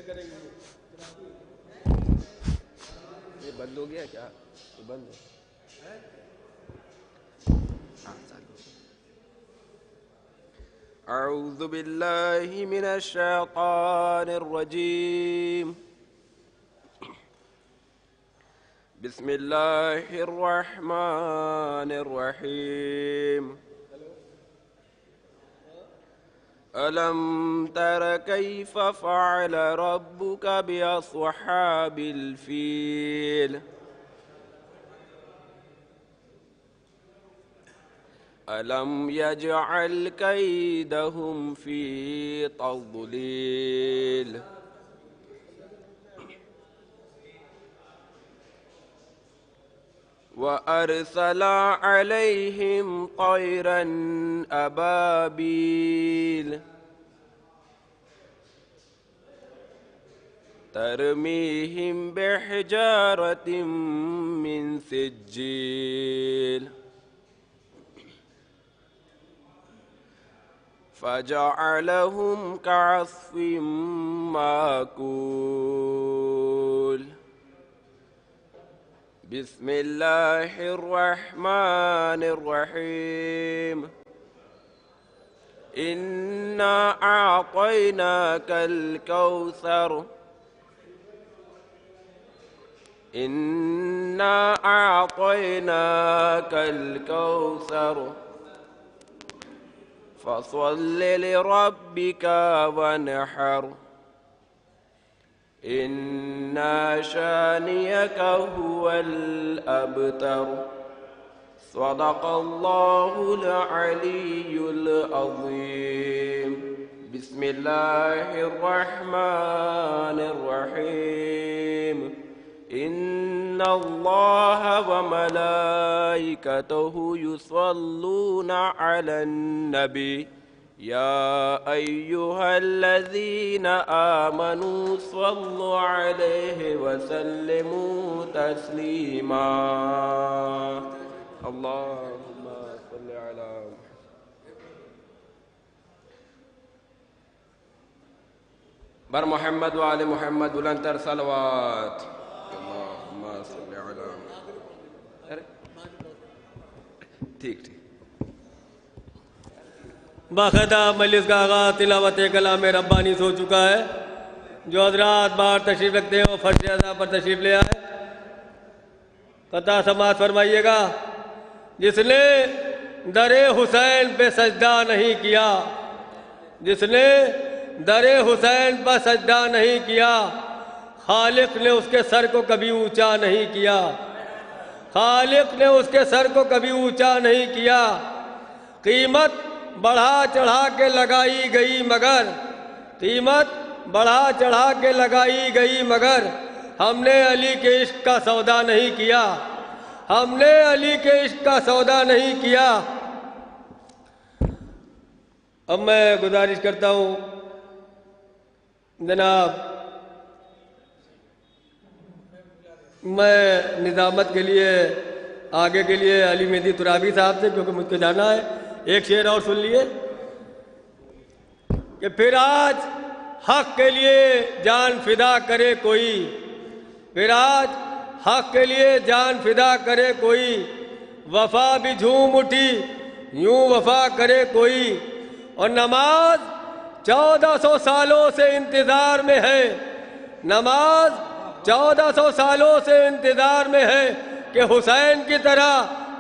کریں گے. یہ بند ہو گیا کیا؟ یہ بند ہے. اعوذ باللہ من الشیطان الرجیم. بسم اللہ الرحمن الرحیم. ألم تر كيف فعل ربك بأصحاب الفيل ألم يجعل كيدهم في تضليل وأرسل عليهم طيرا أبابيل ترميهم بحجارة من سجيل فجعلهم كعصف مأكول. بسم الله الرحمن الرحيم. إنا أعطيناك الكوثر إنا أعطيناك الكوثر فصل لربك وانحر إن شانئك هو الأبتر. صدق الله العلي العظيم. بسم الله الرحمن الرحيم. إن الله وملائكته يصلون على النبي يا أيها الذين آمنوا صلوا عليه وسلموا تسليما. اللهم صل على بر محمد وآل محمد بلندتر صلوات. اللهم صل على ٹھیک ٹھیک. باقاعدہ مجلس کا آغاز تلاوت کلام ربانی سے ہو چکا ہے. جو حضرات باہر تشریف رکھتے ہیں وہ فرش اعضاء پر تشریف لے آئے. قطع سماعت فرمائیے گا. جس نے در حسین پہ سجدہ نہیں کیا جس نے در حسین پر سجدہ نہیں کیا خالق نے اس کے سر کو کبھی اونچا نہیں کیا خالق نے اس کے سر کو کبھی اونچا نہیں کیا. قیمت بڑھا چڑھا کے لگائی گئی مگر قیمت بڑھا چڑھا کے لگائی گئی مگر ہم نے علی کے عشق کا سودا نہیں کیا ہم نے علی کے عشق کا سودا نہیں کیا. اب میں گزارش کرتا ہوں جناب میں نظامت کے لیے آگے کے لیے علی مہدی ترابی صاحب سے کیونکہ مجھ کو جانا ہے ایک شعر اور سن لیے کہ پھر آج حق کے لیے جان فدا کرے کوئی پھر آج حق کے لیے جان فدا کرے کوئی وفا بھی جھوم اٹھی یوں وفا کرے کوئی. اور نماز 1400 سالوں سے انتظار میں ہے نماز 1400 سالوں سے انتظار میں ہے کہ حسین کی طرح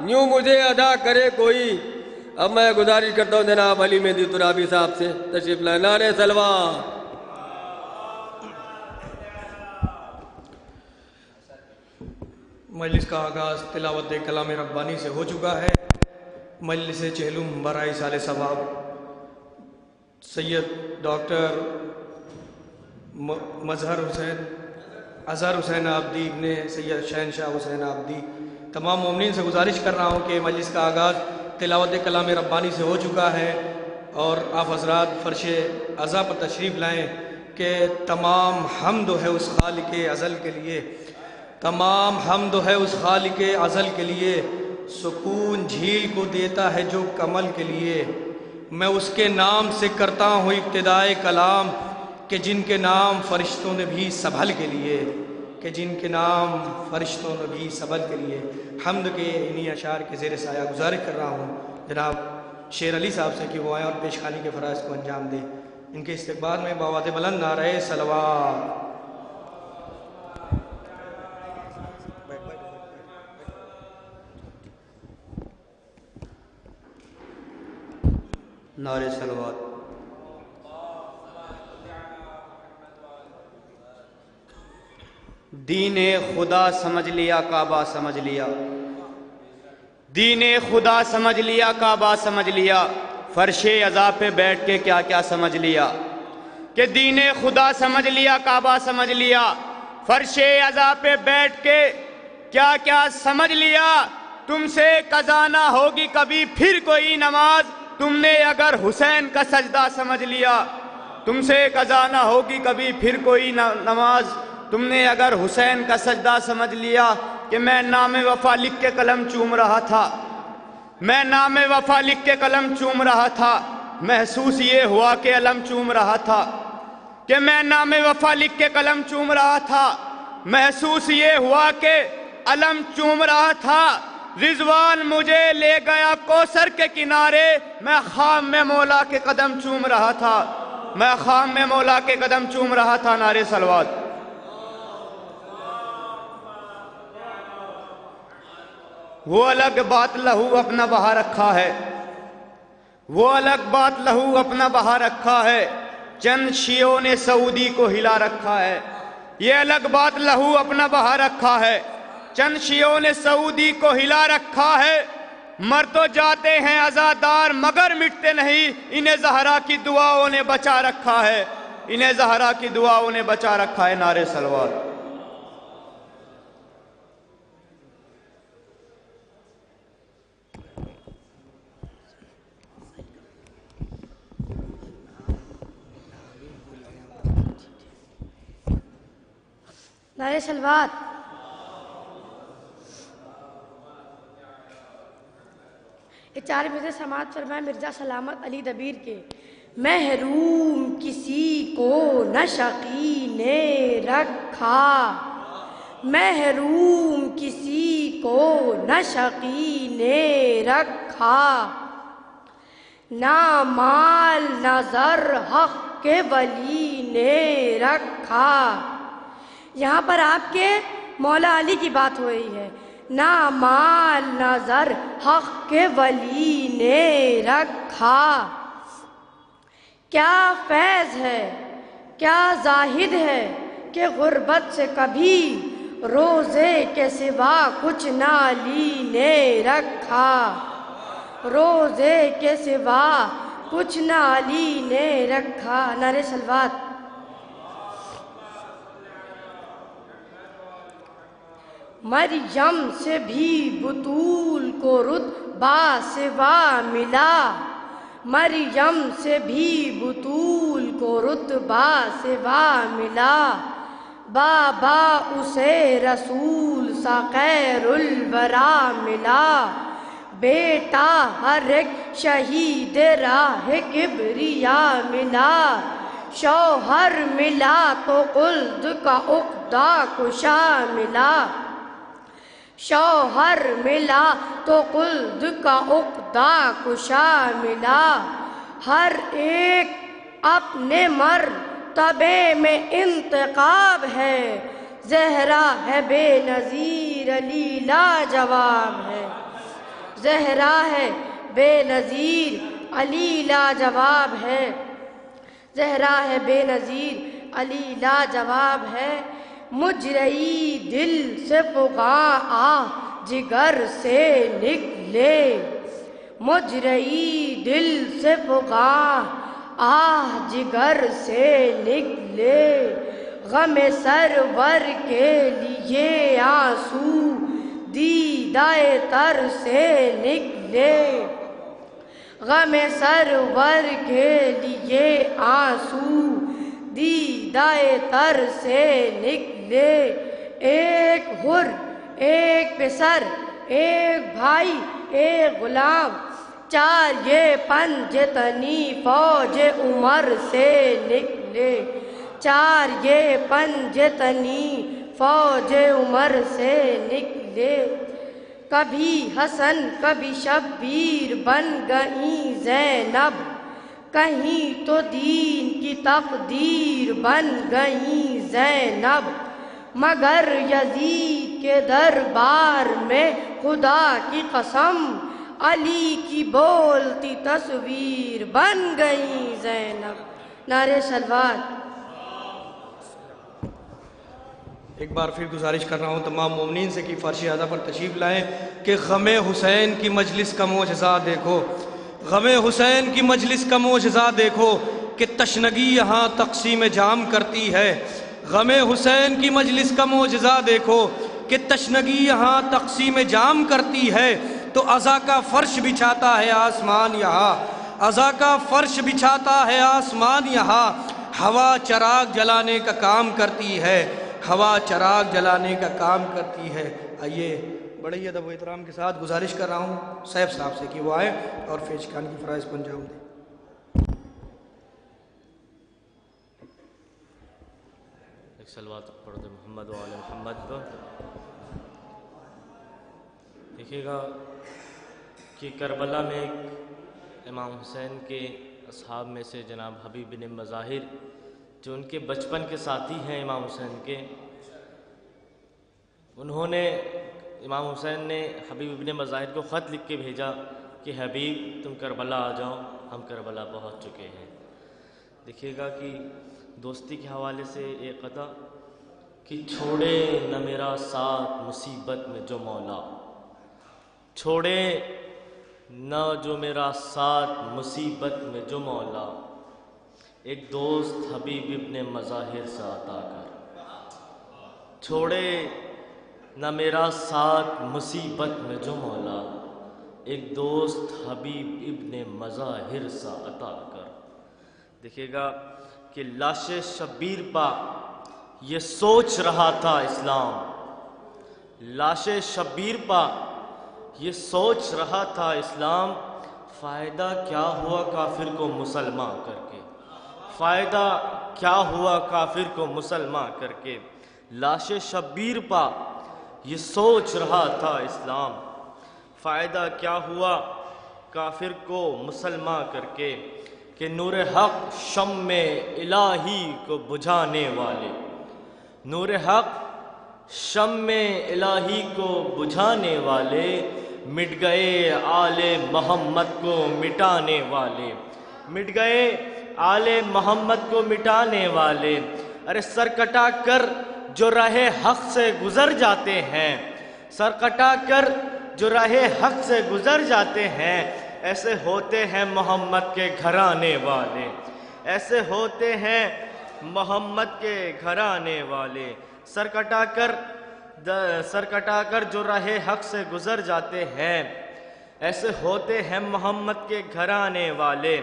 یوں مجھے ادا کرے کوئی. اب میں گزارش کرتا ہوں جناب علی مہدی ترابی صاحب سے تشریف لائیں. نعرہ سلوات. مجلس کا آغاز تلاوت کلام ربانی سے ہو چکا ہے. مجلس چہلم برائے سال ثواب سید ڈاکٹر اظہر حسین آبدی ابن سید شہنشاہ حسین آبدی تمام مومنین سے گزارش کر رہا ہوں کہ مجلس کا آغاز تلاوت کلام ربانی سے ہو چکا ہے اور آپ حضرات فرش اعضاء پر تشریف لائیں کہ تمام حمد ہے اس خالق ازل کے لیے تمام حمد ہے اس خالق ازل کے لیے سکون جھیل کو دیتا ہے جو کمل کے لیے. میں اس کے نام سے کرتا ہوں ابتدائے کلام کہ جن کے نام فرشتوں نے بھی سنبھل کے لیے، کہ جن کے نام فرشتوں نے بھی سنبھل کے لیے حمد کے انہی اشعار کے زیر سایہ گزارش کر رہا ہوں جناب شیر علی صاحب سے کہ وہ آئیں اور پیشخانی کے فرائض کو انجام دیں۔ ان کے استقبال میں بآواز بلند نعرہ صلوات۔ نعرہ صلوات۔ دین خدا سمجھ لیا کعبہ سمجھ لیا، دین خدا سمجھ لیا کعبہ سمجھ لیا، فرش عزا پہ بیٹھ کے کیا کیا سمجھ لیا، کہ دین خدا سمجھ لیا کعبہ سمجھ لیا، فرش عزا پہ بیٹھ کے کیا کیا سمجھ لیا۔ تم سے قضا نہ ہوگی کبھی پھر کوئی نماز، تم نے اگر حسین کا سجدہ سمجھ لیا۔ تم سے قضا نہ ہوگی کبھی پھر کوئی نماز، تم نے اگر حسین کا سجدہ سمجھ لیا۔ کہ میں نام وفا لکھ کے قلم چوم رہا تھا، میں نام وفا لکھ کے قلم چوم رہا تھا، محسوس یہ ہوا کہ علم چوم رہا تھا، کہ میں نام وفا لکھ کے قلم چوم رہا تھا، محسوس یہ ہوا کہ علم چوم رہا تھا۔ رضوان مجھے لے گیا کوثر کے کنارے، میں خام میں مولا کے قدم چوم رہا تھا، میں خام میں مولا کے قدم چوم رہا تھا۔ نعرہ صلوات۔ وہ الگ بات لہو اپنا بہا رکھا ہے، وہ الگ بات لہو اپنا بہا رکھا ہے، چند شیعوں نے سعودی کو ہلا رکھا ہے۔ یہ الگ بات لہو اپنا بہا رکھا ہے، چند شیعوں نے سعودی کو ہلا رکھا ہے۔ مر تو جاتے ہیں عزادار مگر مٹتے نہیں، انہیں زہرا کی دعاؤں نے بچا رکھا ہے، انہیں زہرا کی دعاؤں نے بچا رکھا ہے۔ نعرہ صلوات۔ نعرہ صلوات۔ چار میں سے سماعت فرمائے مرزا سلامت علی دبیر کے۔ محروم کسی کو نہ شقی نے رکھا، محروم کسی کو نہ شقی نے رکھا، نہ مال نہ زر حق کے ولی نے رکھا۔ یہاں پر آپ کے مولا علی کی بات ہو رہی ہے۔ نہ مال نہ زر حق کے ولی نے رکھا، کیا فیض ہے کیا زاہد ہے کہ غربت سے کبھی روزے کے سوا کچھ نہ علی نے رکھا، روزے کے سوا کچھ نہ علی نے رکھا۔ نعرہ صلوات۔ مریم سے بھی بطول کو رتبہ سوا ملا، مریم سے بھی بطول کو رتبہ سوا ملا، بابا اسے رسول سا خیر الورا ملا، بیٹا ہر ایک شہید راہ کبریا ملا، شوہر ملا تو خلد کا عقدہ کشا ملا، شوہر ملا تو خلد کا عقدہ کشا ملا، ہر ایک اپنے مرتبے میں انتخاب ہے، زہرا ہے بے نظیر علی لاجواب ہے، زہرا ہے بے نظیر علی لاجواب ہے، زہرا ہے بے نظیر علی لاجواب ہے، مجرئی دل سے فغاں آہ جگر سے نکلے، مجرئی دل سے فغاں آہ جگر سے نکلے، غم سرور کے لیے آنسو دیدہ تر سے نکلے، غم سرور کے لیے آنسو دیدہ تر سے نکلے، ایک حر ایک پسر ایک بھائی ایک غلام، چار یہ پنج تنی فوج عمر سے نکلے، چار یہ پنجے تنی فوج عمر سے نکلے، کبھی حسن کبھی شبیر بن گئیں زینب، کہیں تو دین کی تقدیر بن گئیں زینب، مگر یزید کے دربار میں خدا کی قسم علی کی بولتی تصویر بن گئیں زینب۔ نعرہ صلوات۔ ایک بار پھر گزارش کر رہا ہوں تمام مومنین سے کہ فرش اعظم پر تشریف لائیں کہ غم حسین کی مجلس کا معجزہ دیکھو، غم حسین کی مجلس کا معجزہ دیکھو کہ تشنگی یہاں تقسیم جام کرتی ہے، غم حسین کی مجلس کا معجزہ دیکھو کہ تشنگی یہاں تقسیم جام کرتی ہے، تو عزا کا فرش بچھاتا ہے آسمان یہاں، عزا کا فرش بچھاتا ہے آسمان یہاں، ہوا چراغ جلانے کا کام کرتی ہے، ہوا چراغ جلانے کا کام کرتی ہے۔ آئیے بڑے ادب و احترام کے ساتھ گزارش کر رہا ہوں سیف صاحب سے کہ وہ آئے اور پیش خان کی فرائض کو انجام دیں۔ ایک صلوات پڑھ دے محمد و آل محمد پر۔ دیکھیے گا کہ کربلا میں ایک امام حسین کے اصحاب میں سے جناب حبیب بن مظاہر، جو ان کے بچپن کے ساتھی ہیں امام حسین کے، انہوں نے امام حسین نے حبیب بن مظاہر کو خط لکھ کے بھیجا کہ حبیب تم کربلا آ جاؤ، ہم کربلا پہنچ چکے ہیں۔ دیکھیے گا کہ دوستی کے حوالے سے ایک قطع کہ چھوڑے نہ میرا ساتھ مصیبت میں جو مولا، چھوڑے نہ جو میرا ساتھ مصیبت میں جو مولا، ایک دوست حبیب ابن مظاہر سے عطا کر، چھوڑے نہ میرا ساتھ مصیبت میں جو مولا، ایک دوست حبیب ابن مظاہر سے عطا کر۔ دیکھیے گا کہ لاش شبیر پا یہ سوچ رہا تھا اسلام، لاش شبیر پا یہ سوچ رہا تھا اسلام، فائدہ کیا ہوا کافر کو مسلمان کر کے، فائدہ کیا ہوا کافر کو مسلمان کر کے، لاش شبیر پا یہ سوچ رہا تھا اسلام، فائدہ کیا ہوا کافر کو مسلمان کر کے، کہ نور حق شمع الہی کو بجھانے والے، نور حق شمع الہی کو بجھانے والے، مٹ گئے آل محمد کو مٹانے والے، مٹ گئے آل محمد کو مٹانے والے۔ ارے سر کٹا کر جو راہ حق سے گزر جاتے ہیں، سر کٹا کر جو راہ حق سے گزر جاتے ہیں، ایسے ہوتے ہیں محمد کے گھرانے والے، ایسے ہوتے ہیں محمد کے گھرانے والے۔ سر کٹا کر جو راہ حق سے گزر جاتے ہیں، ایسے ہوتے ہیں محمد کے گھرانے والے،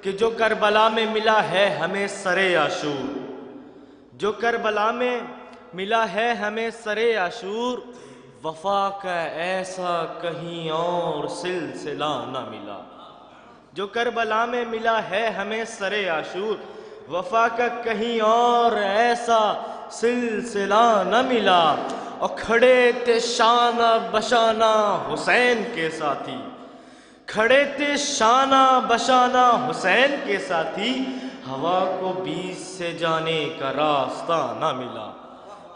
کہ جو کربلا میں ملا ہے ہمیں سر عاشور، جو کربلا میں ملا ہے ہمیں سر عاشور، وفا کا ایسا کہیں اور سلسلہ نہ ملا، جو کربلا میں ملا ہے ہمیں سر عاشور، وفا کا کہیں اور ایسا سلسلہ نہ ملا۔ اور کھڑے تھے شانہ بشانہ حسین کے ساتھی، کھڑے تھے شانہ بشانہ حسین کے ساتھی، ہوا کو بیچ سے جانے کا راستہ نہ ملا،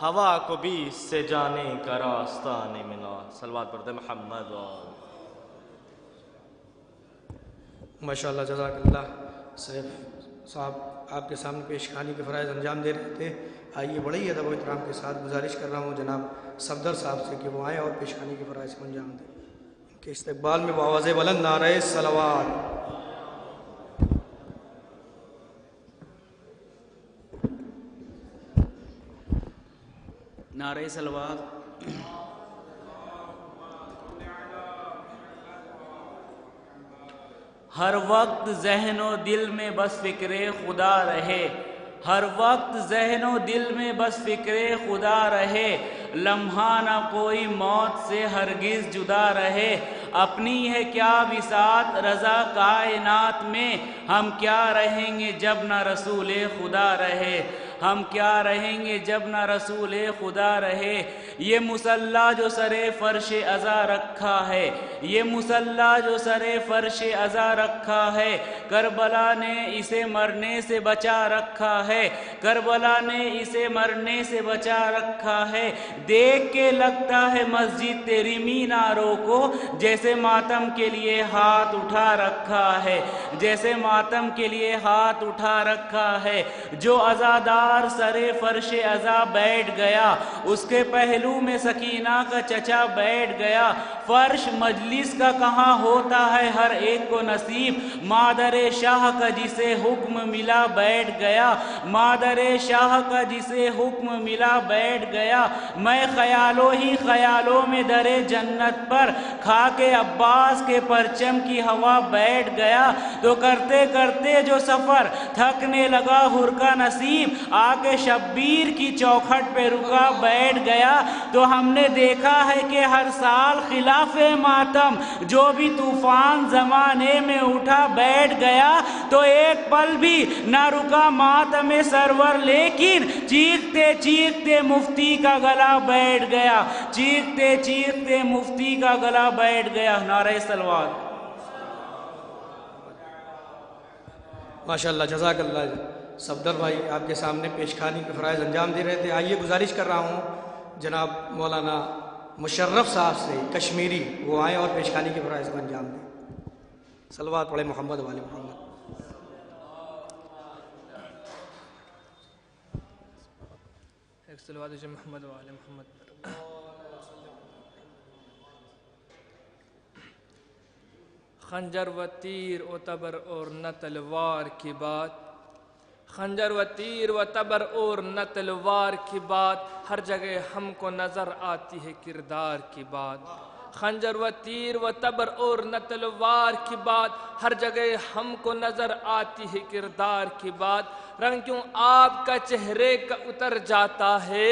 ہوا کو بیچ سے جانے کا راستہ نہیں ملا۔ صلوات پڑھتے محمد ماشاءاللہ جزاک اللہ۔ سیف صاحب آپ کے سامنے پیش خانی کے فرائض انجام دے رہے تھے۔ آئیے بڑے ہی ادب و احترام کے ساتھ گزارش کر رہا ہوں جناب صفدر صاحب سے کہ وہ آئیں اور پیش خانی کے فرائض کو انجام دیں۔ ان کے استقبال میں بآواز بلند نعرہ صلوات۔ نعرہ صلوات۔ ہر وقت ذہن و دل میں بس فکر خدا رہے، ہر وقت ذہن و دل میں بس فکر خدا رہے، لمحہ نہ کوئی موت سے ہرگز جدا رہے، اپنی ہے کیا بساط رضا کائنات میں، ہم کیا رہیں گے جب نہ رسول خدا رہے، ہم کیا رہیں گے جب نہ رسول خدا رہے۔ یہ مصلی جو سر فرش عزا رکھا ہے، یہ مصلی جو سر فرش عزا رکھا ہے، کربلا نے اسے مرنے سے بچا رکھا ہے، کربلا نے اسے مرنے سے بچا رکھا ہے۔ دیکھ کے لگتا ہے مسجد تیری میناروں کو، جیسے ماتم کے لیے ہاتھ اٹھا رکھا ہے، جیسے ماتم کے لیے ہاتھ اٹھا رکھا ہے۔ جو عزادار سر فرش عزا بیٹھ گیا، اس کے پہلو میں سکینہ کا چچا بیٹھ گیا۔ فرش مجلس کا کہاں ہوتا ہے ہر ایک کو نصیب، مادر شاہ کا جسے حکم ملا بیٹھ گیا، مادر شاہ کا جسے حکم ملا بیٹھ گیا۔ میں خیالوں ہی خیالوں میں در جنت پر کھا کے عباس کے پرچم کی ہوا بیٹھ گیا۔ تو کرتے کرتے جو سفر تھکنے لگا حر کا نصیب، آ کے شبیر کی چوکھٹ پہ رکا بیٹھ گیا۔ تو ہم نے دیکھا ہے کہ ہر سال خلاف ماتم جو بھی طوفان زمانے میں اٹھا بیٹھ گیا، تو ایک پل بھی نہ رکا ماتم سرور، لیکن چیختے چیختے مفتی کا گلا بیٹھ گیا، چیختے چیختے مفتی کا گلا بیٹھ گیا۔ نعرہ صلوات۔ ماشاءاللہ، جزاک اللہ۔ صفدر بھائی آپ کے سامنے پیشخانی کے فرائض انجام دے رہے تھے۔ آئیے گزارش کر رہا ہوں جناب مولانا مشرف صاحب سے کشمیری، وہ آئیں اور پیشخانی کے فرائض کو انجام دیں۔ صلوات پڑھیں محمد والے محمد۔ ایک صلوات محمد والے محمد پر۔ خنجر و تیر و تبر اور نہ تلوار کی بات، خنجر و تیر و تبر اور نہ تلوار کی بات، ہر جگہ ہم کو نظر آتی ہے کردار کی بات۔ خنجر و تیر و تبر اور نہ تلوار کی بات، ہر جگہ ہم کو نظر آتی ہے کردار کی بات۔ رنگ کیوں آپ کا چہرے کا اتر جاتا ہے،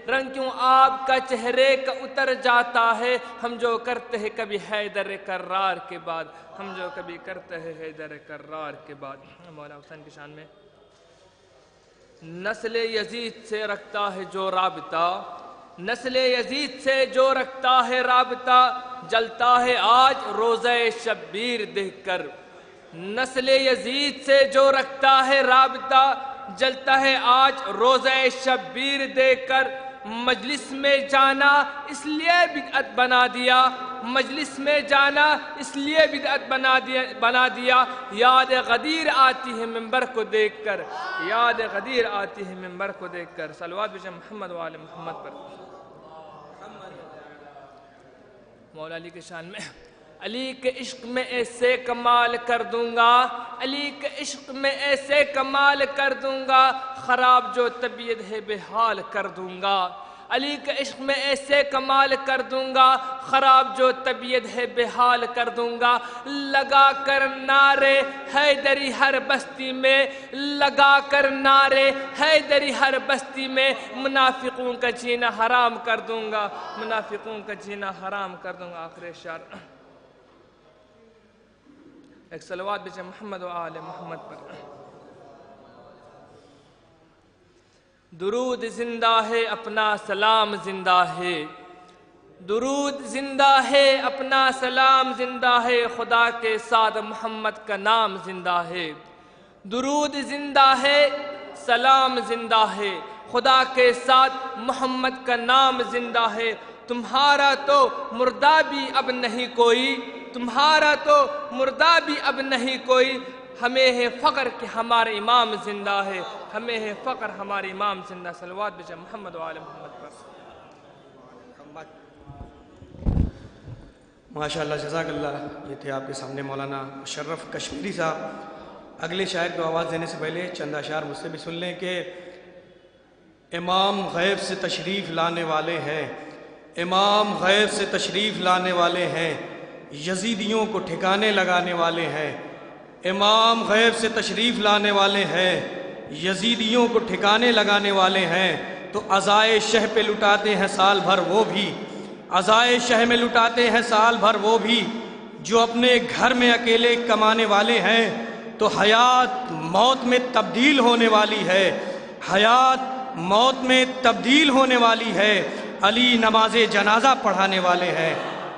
رنگ کیوں آپ کا چہرے کا اتر جاتا ہے، ہم جو کرتے ہیں کبھی حیدر کرار کے بعد، ہم جو کبھی کرتے ہیں حیدر کرار کے بعد۔ مولا حسین کی شان میں نسل یزید سے رکھتا ہے جو رابطہ، نسل یزید سے جو رکھتا ہے رابطہ، جلتا ہے آج روزہ شبیر دیکھ کر۔ نسل یزید سے جو رکھتا ہے رابطہ، جلتا ہے آج روزہ شبیر دیکھ کر۔ مجلس میں جانا اس لیے بدعت بنا دیا، مجلس میں جانا اس لیے بدعت بنا دیا۔ یاد غدیر آتی ہے منبر کو دیکھ کر، یاد غدیر آتی ہے منبر کو دیکھ کر۔ صلوات بجا محمد وآل محمد پر۔ مولا علی کے شان میں علی کے عشق میں ایسے کمال کر دوں گا، علی کے عشق میں ایسے کمال کر دوں گا، خراب جو طبیعت ہے بحال کر دوں گا۔ علی کے عشق میں ایسے کمال کر دوں گا، خراب جو طبیعت ہے بحال کر دوں گا۔ لگا کر نعرے حیدری ہر بستی میں، لگا کر نعرے حیدری ہر بستی میں، منافقوں کا جینا حرام کر دوں گا، منافقوں کا جینا حرام کر دوں گا۔ آخر اشعار ایک صلوات بجا محمد و آل محمد پر۔ درود زندہ ہے اپنا سلام زندہ ہے، درود زندہ ہے اپنا سلام زندہ ہے، خدا کے ساتھ محمد کا نام زندہ ہے۔ درود زندہ ہے سلام زندہ ہے، خدا کے ساتھ محمد کا نام زندہ ہے۔ تمہارا تو مردہ بھی اب نہیں کوئی، تمہارا تو مردہ بھی اب نہیں کوئی، ہمیں ہے فخر کہ ہمارے امام زندہ ہے، ہمیں ہے فخر ہمارے امام زندہ۔ صلوات بجا محمد و آل محمد پر۔ ماشاءاللہ، جزاک اللہ۔ یہ تھے آپ کے سامنے مولانا مشرف کشمیری صاحب۔ اگلے شاعر کو آواز دینے سے پہلے چند اشعار مجھ سے بھی سن لیں کہ امام غیب سے تشریف لانے والے ہیں، امام غیب سے تشریف لانے والے ہیں، یزیدیوں کو ٹھکانے لگانے والے ہیں، امام غیب سے تشریف لانے والے ہیں، یزیدیوں کو ٹھکانے لگانے والے ہیں۔ تو عزائے شہ پہ لٹاتے ہیں سال بھر وہ بھی، عزائے شہ میں لٹاتے ہیں سال بھر وہ بھی، جو اپنے گھر میں اکیلے کمانے والے ہیں۔ تو حیات موت میں تبدیل ہونے والی ہے، حیات موت میں تبدیل ہونے والی ہے، علی نماز جنازہ پڑھانے والے ہیں،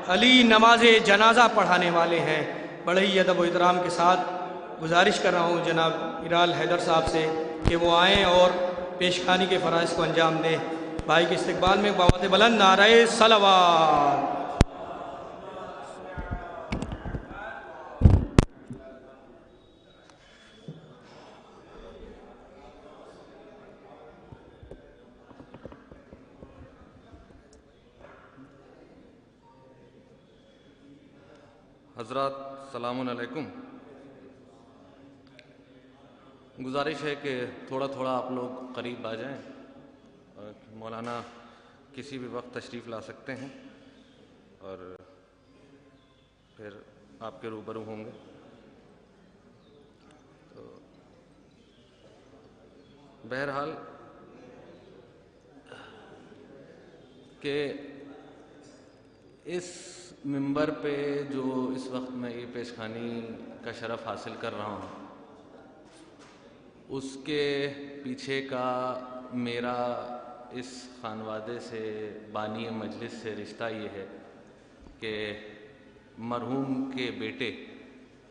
علی نماز جنازہ پڑھانے والے ہیں۔ بڑے ہی ادب و احترام کے ساتھ گزارش کر رہا ہوں جناب ایرال حیدر صاحب سے کہ وہ آئیں اور پیشخانی کے فرائض کو انجام دیں۔ بھائی کے استقبال میں بآوازِ بلند نعرہ صلوات۔ حضرات السلام علیکم۔ گزارش ہے کہ تھوڑا تھوڑا آپ لوگ قریب آ جائیں، اور مولانا کسی بھی وقت تشریف لا سکتے ہیں اور پھر آپ کے روبرو ہوں گے۔ تو بہرحال کہ اس منبر پہ جو اس وقت میں یہ پیشخانی کا شرف حاصل کر رہا ہوں، اس کے پیچھے کا میرا اس خانوادے سے، بانی مجلس سے رشتہ یہ ہے کہ مرحوم کے بیٹے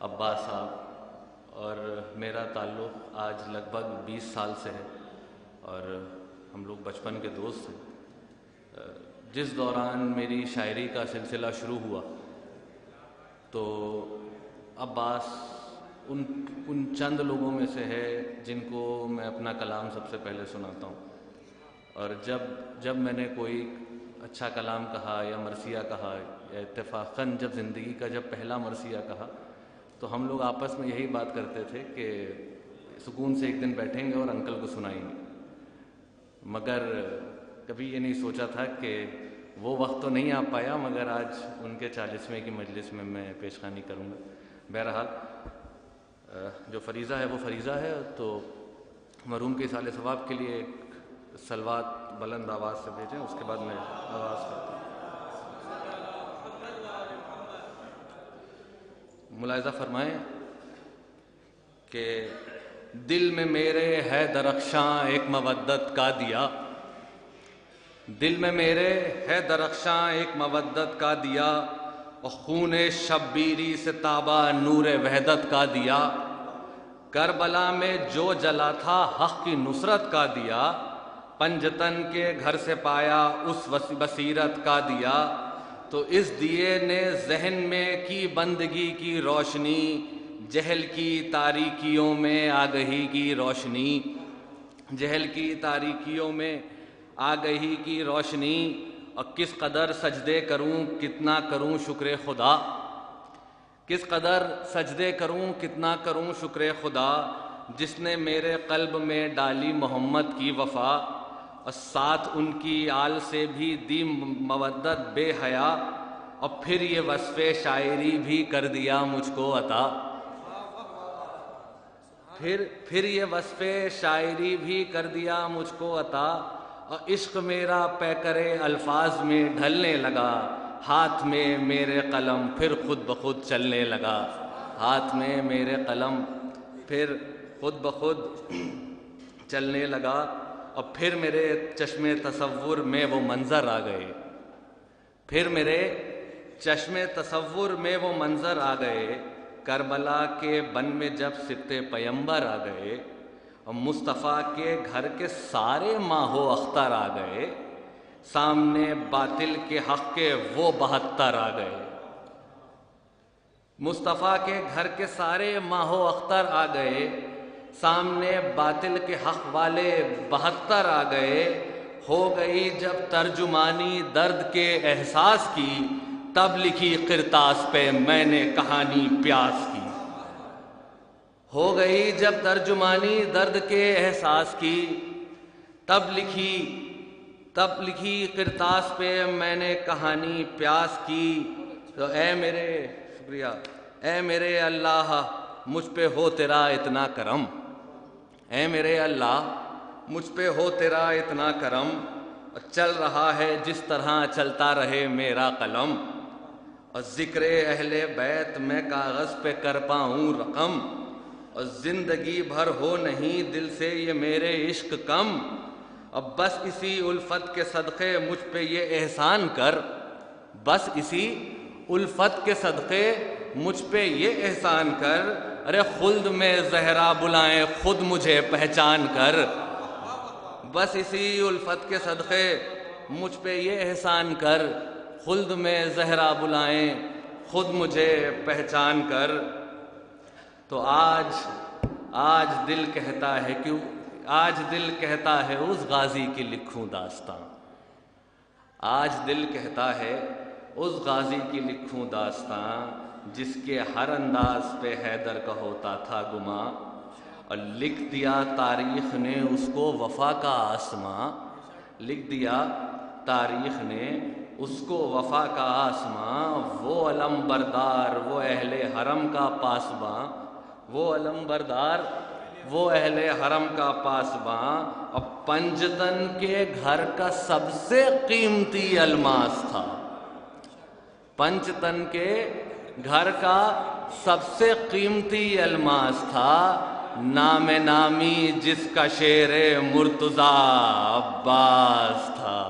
عباس صاحب اور میرا تعلق آج لگ بھگ 20 سال سے ہے، اور ہم لوگ بچپن کے دوست ہیں۔ جس دوران میری شاعری کا سلسلہ شروع ہوا تو عباس ان چند لوگوں میں سے ہے جن کو میں اپنا کلام سب سے پہلے سناتا ہوں، اور جب میں نے کوئی اچھا کلام کہا یا مرثیہ کہا، یا اتفاقاً جب زندگی کا جب پہلا مرثیہ کہا، تو ہم لوگ آپس میں یہی بات کرتے تھے کہ سکون سے ایک دن بیٹھیں گے اور انکل کو سنائیں گے، مگر کبھی یہ نہیں سوچا تھا کہ وہ وقت تو نہیں آ پایا، مگر آج ان کے 40ویں کی مجلس میں میں پیشخانی کروں گا۔ بہرحال جو فریضہ ہے وہ فریضہ ہے، تو مرحوم کے اصالِ ثواب کے لیے ایک صلوات بلند آواز سے بھیجیں، اس کے بعد میں آواز کرتا ہوں۔ ملاحظہ فرمائیں کہ دل میں میرے ہے درخشاں ایک مودت کا دیا، دل میں میرے ہے درخشاں ایک مودت کا دیا، اور خون شبیری سے تابا نور وحدت کا دیا، کربلا میں جو جلا تھا حق کی نصرت کا دیا، پنجتن کے گھر سے پایا اس بصیرت کا دیا، تو اس دیے نے ذہن میں کی بندگی کی روشنی، جہل کی تاریکیوں میں آگہی کی روشنی، جہل کی تاریکیوں میں آگہی کی روشنی، اور کس قدر سجدے کروں کتنا کروں شکر خدا، کس قدر سجدے کروں کتنا کروں شکر خدا، جس نے میرے قلب میں ڈالی محمد کی وفا، اور ساتھ ان کی آل سے بھی دی مودت بے حیا، اور پھر یہ وصف شاعری بھی کر دیا مجھ کو عطا، پھر یہ وصف شاعری بھی کر دیا مجھ کو عطا، اور عشق میرا پیکرے الفاظ میں ڈھلنے لگا، ہاتھ میں میرے قلم پھر خود بخود چلنے لگا، ہاتھ میں میرے قلم پھر خود بخود چلنے لگا، اور پھر میرے چشم تصور میں وہ منظر آ گئے، پھر میرے چشم تصور میں وہ منظر آ گئے، کربلا کے بن میں جب سبتے پیمبر آ گئے، اور مصطفیٰ کے گھر کے سارے ماہ و اختر آ گئے، سامنے باطل کے حق کے وہ 72 آ گئے، مصطفیٰ کے گھر کے سارے ماہ و اختر آ گئے، سامنے باطل کے حق والے 72 آ گئے، ہو گئی جب ترجمانی درد کے احساس کی، تب لکھی کرتاس پہ میں نے کہانی پیاس کی، ہو گئی جب ترجمانی درد کے احساس کی، تب لکھی کرتاس پہ میں نے کہانی پیاس کی، تو اے میرے شکریہ، اے میرے اللہ مجھ پہ ہو تیرا اتنا کرم، اے میرے اللہ مجھ پہ ہو تیرا اتنا کرم، اور چل رہا ہے جس طرح چلتا رہے میرا قلم، اور ذکر اہل بیت میں کاغذ پہ کر پاؤں رقم، اور زندگی بھر ہو نہیں دل سے یہ میرے عشق کم، اب بس اسی الفت کے صدقے مجھ پہ یہ احسان کر، بس اسی الفت کے صدقے مجھ پہ یہ احسان کر، ارے خلد میں زہرا بلائیں خود مجھے پہچان کر، بس اسی الفت کے صدقے مجھ پہ یہ احسان کر، خلد میں زہرا بلائیں خود مجھے پہچان کر۔ تو آج دل کہتا ہے کیوں، آج دل کہتا ہے اس غازی کی لکھوں داستاں، آج دل کہتا ہے اس غازی کی لکھوں داستاں، جس کے ہر انداز پہ حیدر کا ہوتا تھا گماں، اور لکھ دیا تاریخ نے اس کو وفا کا آسماں، لکھ دیا تاریخ نے اس کو وفا کا آسماں، وہ علم بردار وہ اہل حرم کا پاسباں، وہ علم بردار وہ اہل حرم کا پاسباں، اور پنجتن کے گھر کا سب سے قیمتی الماس تھا، پنجتن کے گھر کا سب سے قیمتی الماس تھا، نام نامی جس کا شیر مرتضیٰ عباس تھا،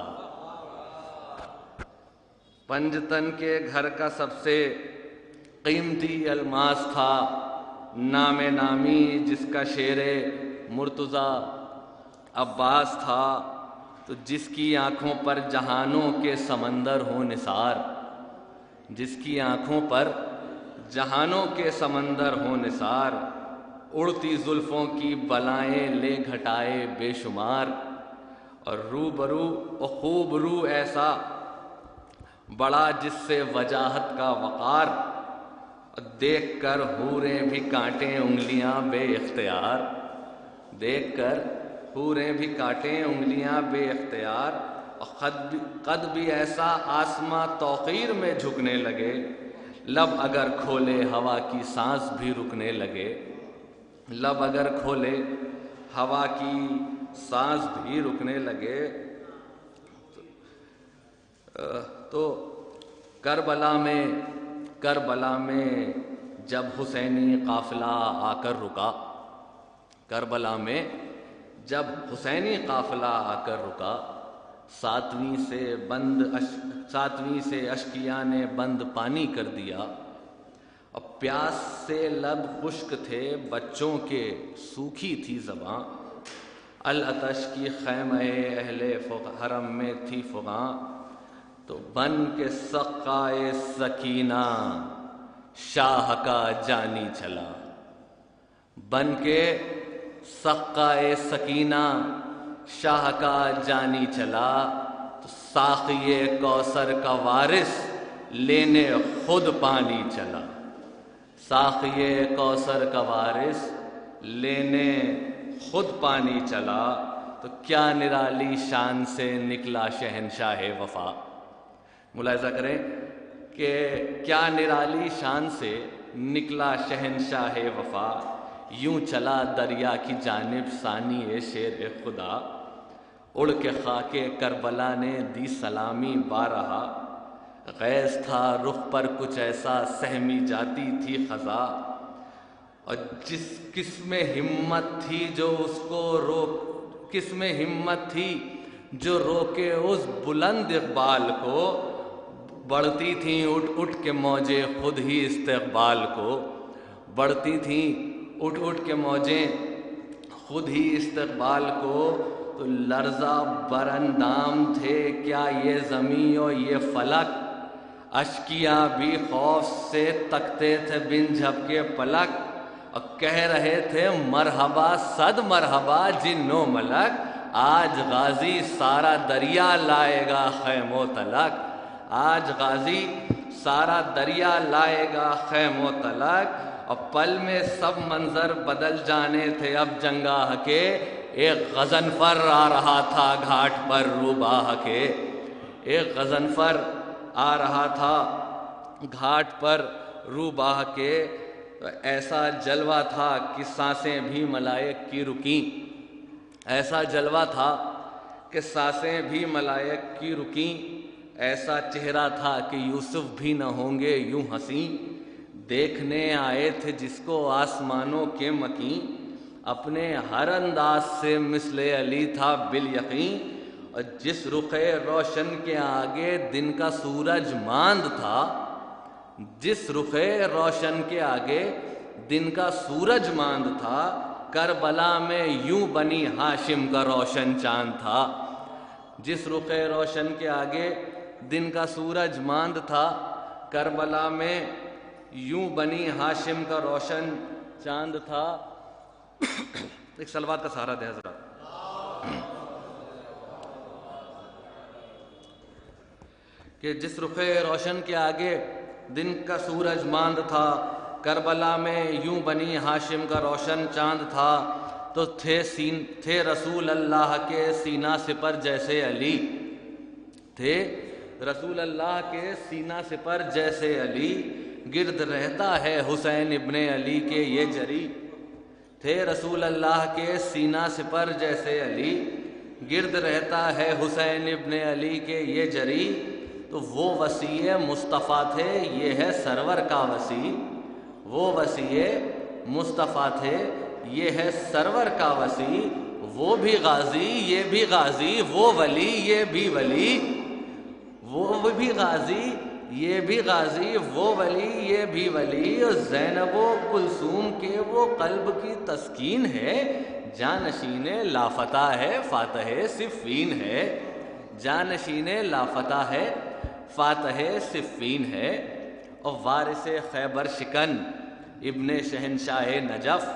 پنجتن کے گھر کا سب سے قیمتی الماس تھا، نام نامی جس کا شیر مرتضیٰ عباس تھا، تو جس کی آنکھوں پر جہانوں کے سمندر ہوں نثار، جس کی آنکھوں پر جہانوں کے سمندر ہوں نثار، اڑتی زلفوں کی بلائیں لے گھٹائے بے شمار، اور روبرو و خوب رو ایسا بڑا جس سے وجاہت کا وقار، دیکھ کر حوریں بھی کاٹیں انگلیاں بے اختیار، دیکھ کر حوریں بھی کاٹیں انگلیاں بے اختیار، اور قد بھی ایسا آسماں توقیر میں جھکنے لگے، لب اگر کھولے ہوا کی سانس بھی رکنے لگے، لب اگر کھولے ہوا کی سانس بھی رکنے لگے۔ تو کربلا میں جب حسینی قافلہ آ کر رکا، کربلا میں جب حسینی قافلہ آ کر رکا، ساتویں سے اشقیاء نے بند پانی کر دیا، اور پیاس سے لب خشک تھے بچوں کے سوکھی تھی زباں، العطش کی خیمہ اہل حرم میں تھی فغاں، تو بن کے سقائے سکینہ شاہ کا جانی چلا، بن کے سقائے سکینہ شاہ کا جانی چلا، تو ساقی کوثر کا وارث لینے خود پانی چلا، ساقی کوثر کا وارث لینے خود پانی چلا، تو کیا نرالی شان سے نکلا شہنشاہ وفا، ملاحظہ کریں کہ کیا نرالی شان سے نکلا شہنشاہ وفا، یوں چلا دریا کی جانب ثانی شیر خدا، اڑ کے خاک کربلا نے دی سلامی بارہا، غیظ تھا رخ پر کچھ ایسا سہمی جاتی تھی خزاں، اور کس میں ہمت تھی جو روکے اس بلند اقبال کو، بڑھتی تھیں اٹھ اٹھ کے موجیں خود ہی استقبال کو، بڑھتی تھیں اٹھ اٹھ کے موجیں خود ہی استقبال کو، تو لرزہ براندام تھے کیا یہ زمین و یہ فلک، اشکیاں بھی خوف سے تکتے تھے بن جھپکے پلک، اور کہہ رہے تھے مرحبا صد مرحبا جن و ملک، آج غازی سارا دریا لائے گا خیم و تلک، آج غازی سارا دریا لائے گا خیم و تلک، اور پل میں سب منظر بدل جانے تھے اب جنگاہ کے، ایک غضنفر آ رہا تھا گھاٹ پر روباہ کے، ایک غضنفر آ رہا تھا گھاٹ پر روباہ کے، ایسا جلوہ تھا کہ سانسیں بھی ملائک کی رکیں، ایسا جلوہ تھا کہ سانسیں بھی ملائک کی رکیں، ایسا چہرہ تھا کہ یوسف بھی نہ ہوں گے یوں حسین، دیکھنے آئے تھے جس کو آسمانوں کے مکین، اپنے ہر انداز سے مثل علی تھا بالیقین، اور جس رخ روشن کے آگے دن کا سورج ماند تھا، جس رخ روشن کے آگے دن کا سورج ماند تھا، کربلا میں یوں بنی ہاشم کا روشن چاند تھا۔ جس رخ روشن کے آگے دن کا سورج ماند تھا، کربلا میں یوں بنی ہاشم کا روشن چاند تھا۔ ایک صلوات کا سہارا دے حضرات۔ کہ جس رخ روشن کے آگے دن کا سورج ماند تھا، کربلا میں یوں بنی ہاشم کا روشن چاند تھا، تو تھے رسول اللہ کے سینہ سپر جیسے علی، تھے رسول اللہ کے سینہ سپر جیسے علی، گرد رہتا ہے حسین ابن علی کے یہ جری، تھے رسول اللہ کے سینہ سپر جیسے علی، گرد رہتا ہے حسین ابن علی کے یہ جری، تو وہ وصی مصطفیٰ تھے، یہ ہے سرور کا وصی، وہ وصی مصطفیٰ تھے، یہ ہے سرور کا وصی، وہ بھی غازی یہ بھی غازی، وہ ولی یہ بھی ولی، وہ بھی غازی یہ بھی غازی، وہ ولی یہ بھی ولی، اور زینب و کلثوم کے وہ قلب کی تسکین ہے، جانشین لافتہ ہے فاتح صفین ہے، جانشین لافتہ ہے فاتح صفین ہے، اور وارث خیبر شکن ابن شہنشاہ نجف،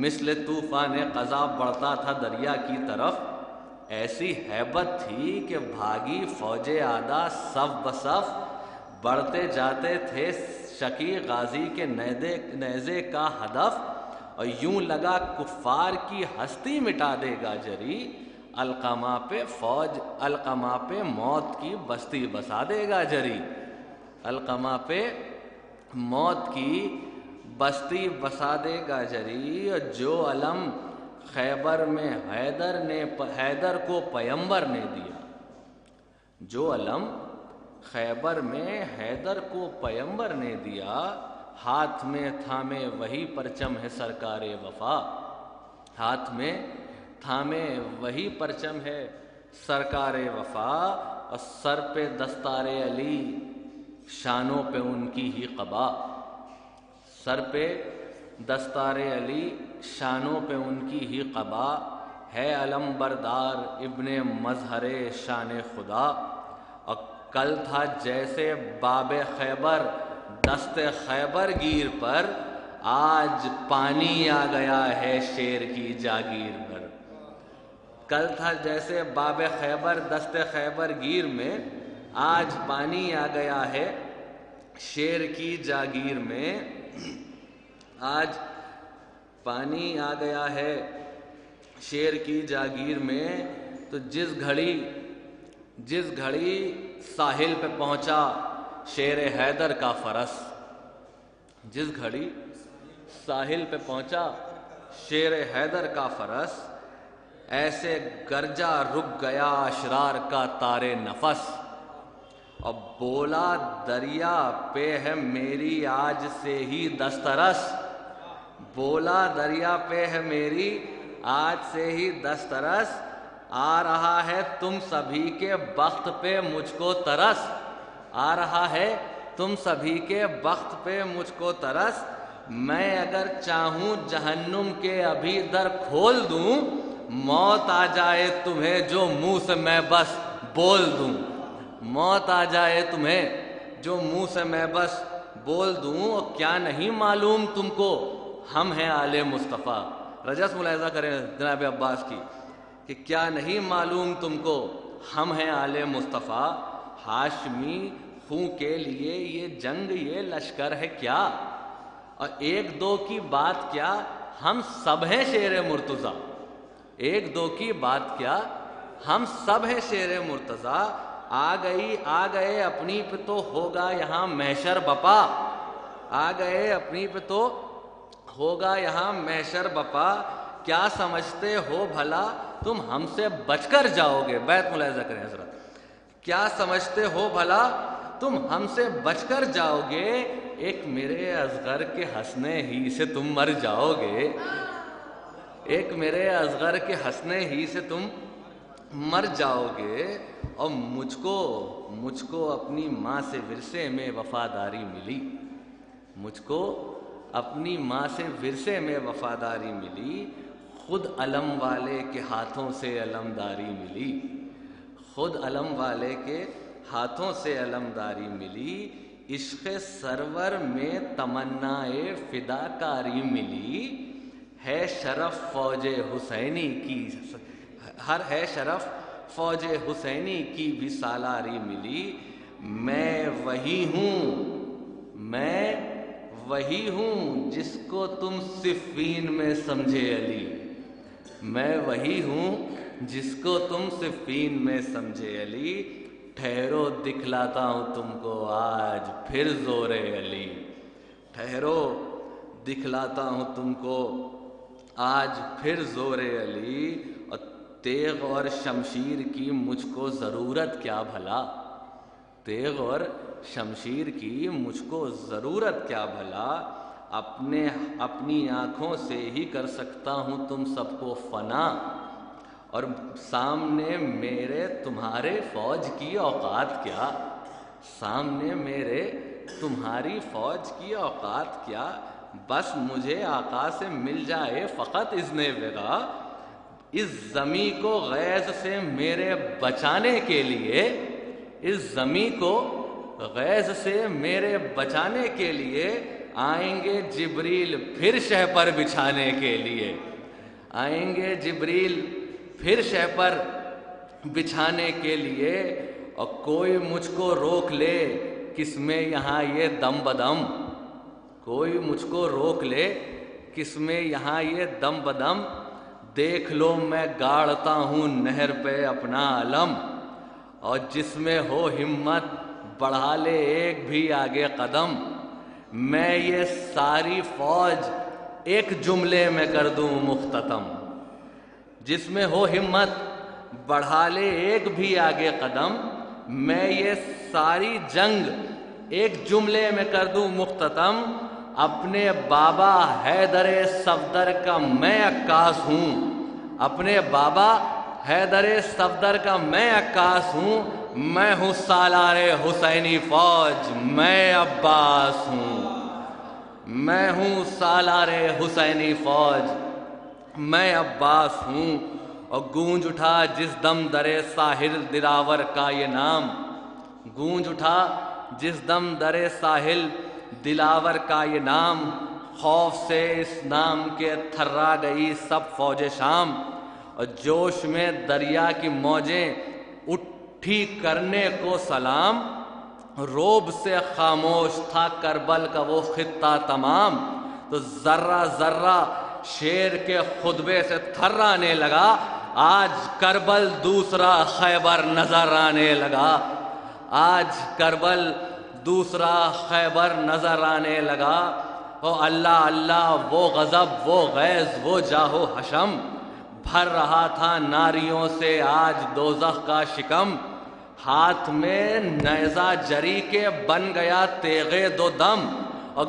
مثل طوفان قضا بڑھتا تھا دریا کی طرف، ایسی ہیبت تھی کہ بھاگی فوج آدھا صف بصف، بڑھتے جاتے تھے شکی غازی کے نیزے کا ہدف، اور یوں لگا کفار کی ہستی مٹا دے گا جری، القمہ پہ فوج القمہ پہ موت کی بستی بسا دے گا جری، القمہ پہ موت کی بستی بسا دے گا جری، اور جو علم خیبر میں حیدر کو پیمبر نے دیا، جو علم خیبر میں حیدر کو پیمبر نے دیا، ہاتھ میں تھامے وہی پرچم ہے سرکار وفا، ہاتھ میں تھامے وہی پرچم ہے سرکار وفا، اور سر پہ دستار علی شانوں پہ ان کی ہی قبا، سر پہ دستار علی شانوں پہ ان کی ہی قبا، ہے علم بردار ابن مظہر شان خدا، اور کل تھا جیسے باب خیبر دست خیبر گیر پر، آج پانی آ گیا ہے شیر کی جاگیر پر، کل تھا جیسے باب خیبر دست خیبر گیر میں، آج پانی آ گیا ہے شیر کی جاگیر میں، آج پانی آ گیا ہے شیر کی جاگیر میں، تو جس گھڑی ساحل پہ پہنچا شیر حیدر کا فرس، جس گھڑی ساحل پہ پہنچا شیر حیدر کا فرس، ایسے گرجا رک گیا اشرار کا تار نفس، اور بولا دریا پہ ہے میری آج سے ہی دسترس، بولا دریا پہ ہے میری آج سے ہی دسترس، آ رہا ہے تم سبھی کے بخت پہ مجھ کو ترس، آ رہا ہے تم سبھی کے بخت پہ مجھ کو ترس، میں اگر چاہوں جہنم کے ابھی در کھول دوں، موت آ جائے تمہیں جو منہ سے میں بس بول دوں، موت آ جائے تمہیں جو منہ سے میں بس بول دوں، اور کیا نہیں معلوم تم کو ہم ہیں آل مصطفیٰ، رجس ملاحظہ کریں جناب عباس کی، کہ کیا نہیں معلوم تم کو ہم ہیں آل مصطفیٰ، ہاشمی خوں کے لیے یہ جنگ یہ لشکر ہے کیا، اور ایک دو کی بات کیا ہم سب ہیں شیر مرتضیٰ، ایک دو کی بات کیا ہم سب ہیں شیر مرتضیٰ، آ گئے اپنی پہ تو ہوگا یہاں محشر بپا، آ گئے اپنی پہ تو ہوگا یہاں محشر بپا، کیا سمجھتے ہو بھلا تم ہم سے بچ کر جاؤ گے، بیت ملاحظہ کریں حضرت، کیا سمجھتے ہو بھلا تم ہم سے بچ کر جاؤ گے، ایک میرے اصغر کے ہنسنے ہی سے تم مر جاؤ گے، ایک میرے اصغر کے ہنسنے ہی سے تم مر جاؤ گے، اور مجھ کو اپنی ماں سے ورثے میں وفاداری ملی، مجھ کو اپنی ماں سے ورثے میں وفاداری ملی، خود علم والے کے ہاتھوں سے علمداری ملی، خود علم والے کے ہاتھوں سے علمداری ملی، عشق سرور میں تمنائے فداکاری ملی، ہے شرف فوج حسینی کی ہے شرف فوج حسینی کی بھی سالاری ملی، میں وہی ہوں جس کو تم صفین میں سمجھے علی، میں وہی ہوں جس کو تم صفین میں سمجھے علی، ٹھہرو دکھلاتا ہوں تم کو آج پھر زور علی، ٹھہرو دکھلاتا ہوں تم کو آج پھر زور علی، اور تیغ اور شمشیر کی مجھ کو ضرورت کیا بھلا، تیغ اور شمشیر کی مجھ کو ضرورت کیا بھلا، اپنی آنکھوں سے ہی کر سکتا ہوں تم سب کو فنا، اور سامنے میرے تمہارے فوج کی اوقات کیا، سامنے میرے تمہاری فوج کی اوقات کیا، بس مجھے آقا سے مل جائے فقط اذن وغا، اس زمین کو غیظ سے میرے بچانے کے لیے، اس زمین کو غیظ سے میرے بچانے کے لیے آئیں گے جبریل پھر شہ پر بچھانے کے لیے، آئیں گے جبریل پھر شہ پر بچھانے کے لیے، اور کوئی مجھ کو روک لے کس میں یہاں یہ دم بدم، کوئی مجھ کو روک لے کس میں یہاں یہ دم بدم، دیکھ لو میں گاڑتا ہوں نہر پہ اپنا علم، اور جس میں ہو ہمت بڑھا لے ایک بھی آگے قدم، میں یہ ساری فوج ایک جملے میں کر دوں مختتم، جس میں ہو ہمت بڑھا لے ایک بھی آگے قدم، میں یہ ساری جنگ ایک جملے میں کر دوں مختتم، اپنے بابا حیدر صفدر کا میں عکاس ہوں، اپنے بابا حیدر صفدر کا میں عکاس ہوں، میں ہوں سالار حسینی فوج، میں عباس ہوں، میں ہوں سالار حسینی فوج، میں عباس ہوں، اور گونج اٹھا جس دم در ساحل دلاور کا یہ نام، گونج اٹھا جس دم در ساحل دلاور کا یہ نام، خوف سے اس نام کے تھرا گئی سب فوج شام، اور جوش میں دریا کی موجیں اٹھی کرنے کو سلام، روب سے خاموش تھا کربل کا وہ خطہ تمام، تو ذرہ ذرہ شیر کے خطبے سے تھرانے لگا، آج کربل دوسرا خیبر نظر آنے لگا، آج کربل دوسرا خیبر نظر آنے لگا، او اللہ اللہ وہ غضب وہ غیظ وہ جاہ و حشم، بھر رہا تھا ناریوں سے آج دوزخ کا شکم، ہاتھ میں نیزہ جری کے بن گیا تیغے دو دم، اور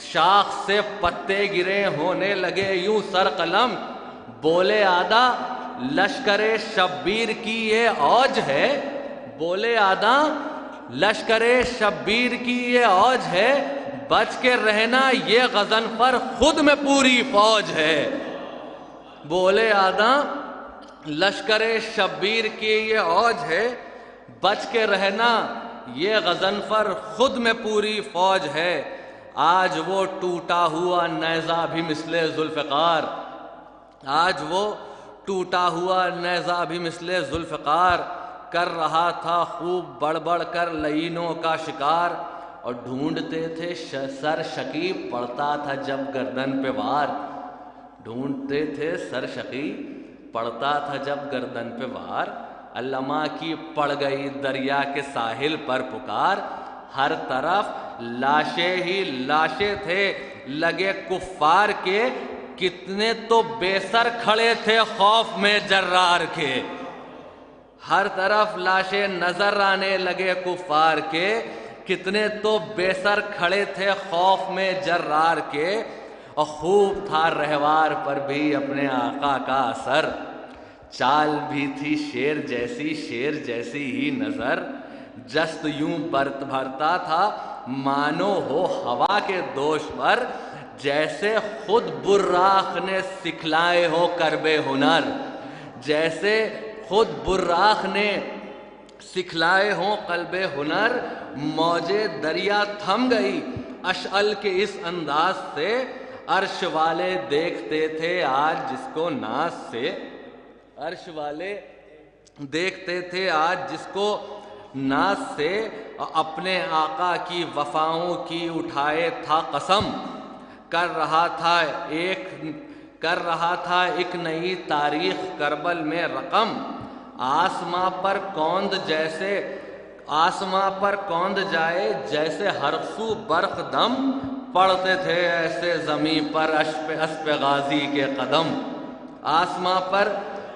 شاخ سے پتے گرے ہونے لگے یوں سر قلم، بولے آدھا لشکر شبیر کی یہ اوج ہے، بولے آدھا لشکر شبیر کی یہ اوج ہے، بچ کے رہنا یہ غضنفر خود میں پوری فوج ہے، بولے آدھا لشکر شبیر کی یہ اوج ہے، بچ کے رہنا یہ غضنفر خود میں پوری فوج ہے، آج وہ ٹوٹا ہوا نیزہ بھی مثل ذوالفقار، آج وہ ٹوٹا ہوا نیزہ بھی مثل ذوالفقار، کر رہا تھا خوب بڑھ بڑھ کر لعینوں کا شکار، اور ڈھونڈتے تھے سر شقیب پڑتا تھا جب گردن پہ وار، ڈھونڈتے تھے سر شقیب پڑتا تھا جب گردن پہ وار، علماء کی پڑ گئی دریا کے ساحل پر پکار، ہر طرف لاشیں ہی لاشیں تھے لگے کفار کے، کتنے تو بے سر کھڑے تھے خوف میں جرار کے، ہر طرف لاشیں نظر آنے لگے کفار کے، کتنے تو بے سر کھڑے تھے خوف میں جرار کے، اور خوب تھا رہوار پر بھی اپنے آقا کا اثر، چال بھی تھی شیر جیسی ہی نظر، جست یوں برت بھرتا تھا مانو ہو ہوا کے دوش پر، جیسے خود براق نے سکھلائے ہو کرب ہنر، جیسے خود براق نے سکھلائے ہوں قلب ہنر، موجے دریا تھم گئی اشعل کے اس انداز سے، عرش والے دیکھتے تھے آج جس کو ناز سے، عرش والے دیکھتے تھے آج جس کو ناز سے، اپنے آقا کی وفاؤں کی اٹھائے تھا قسم، کر رہا تھا ایک نئی تاریخ کربل میں رقم، آسماں پر کوند جائے جیسے ہر سو برق دم، پڑتے تھے ایسے زمین پر اسپ غازی کے قدم، آسماں پر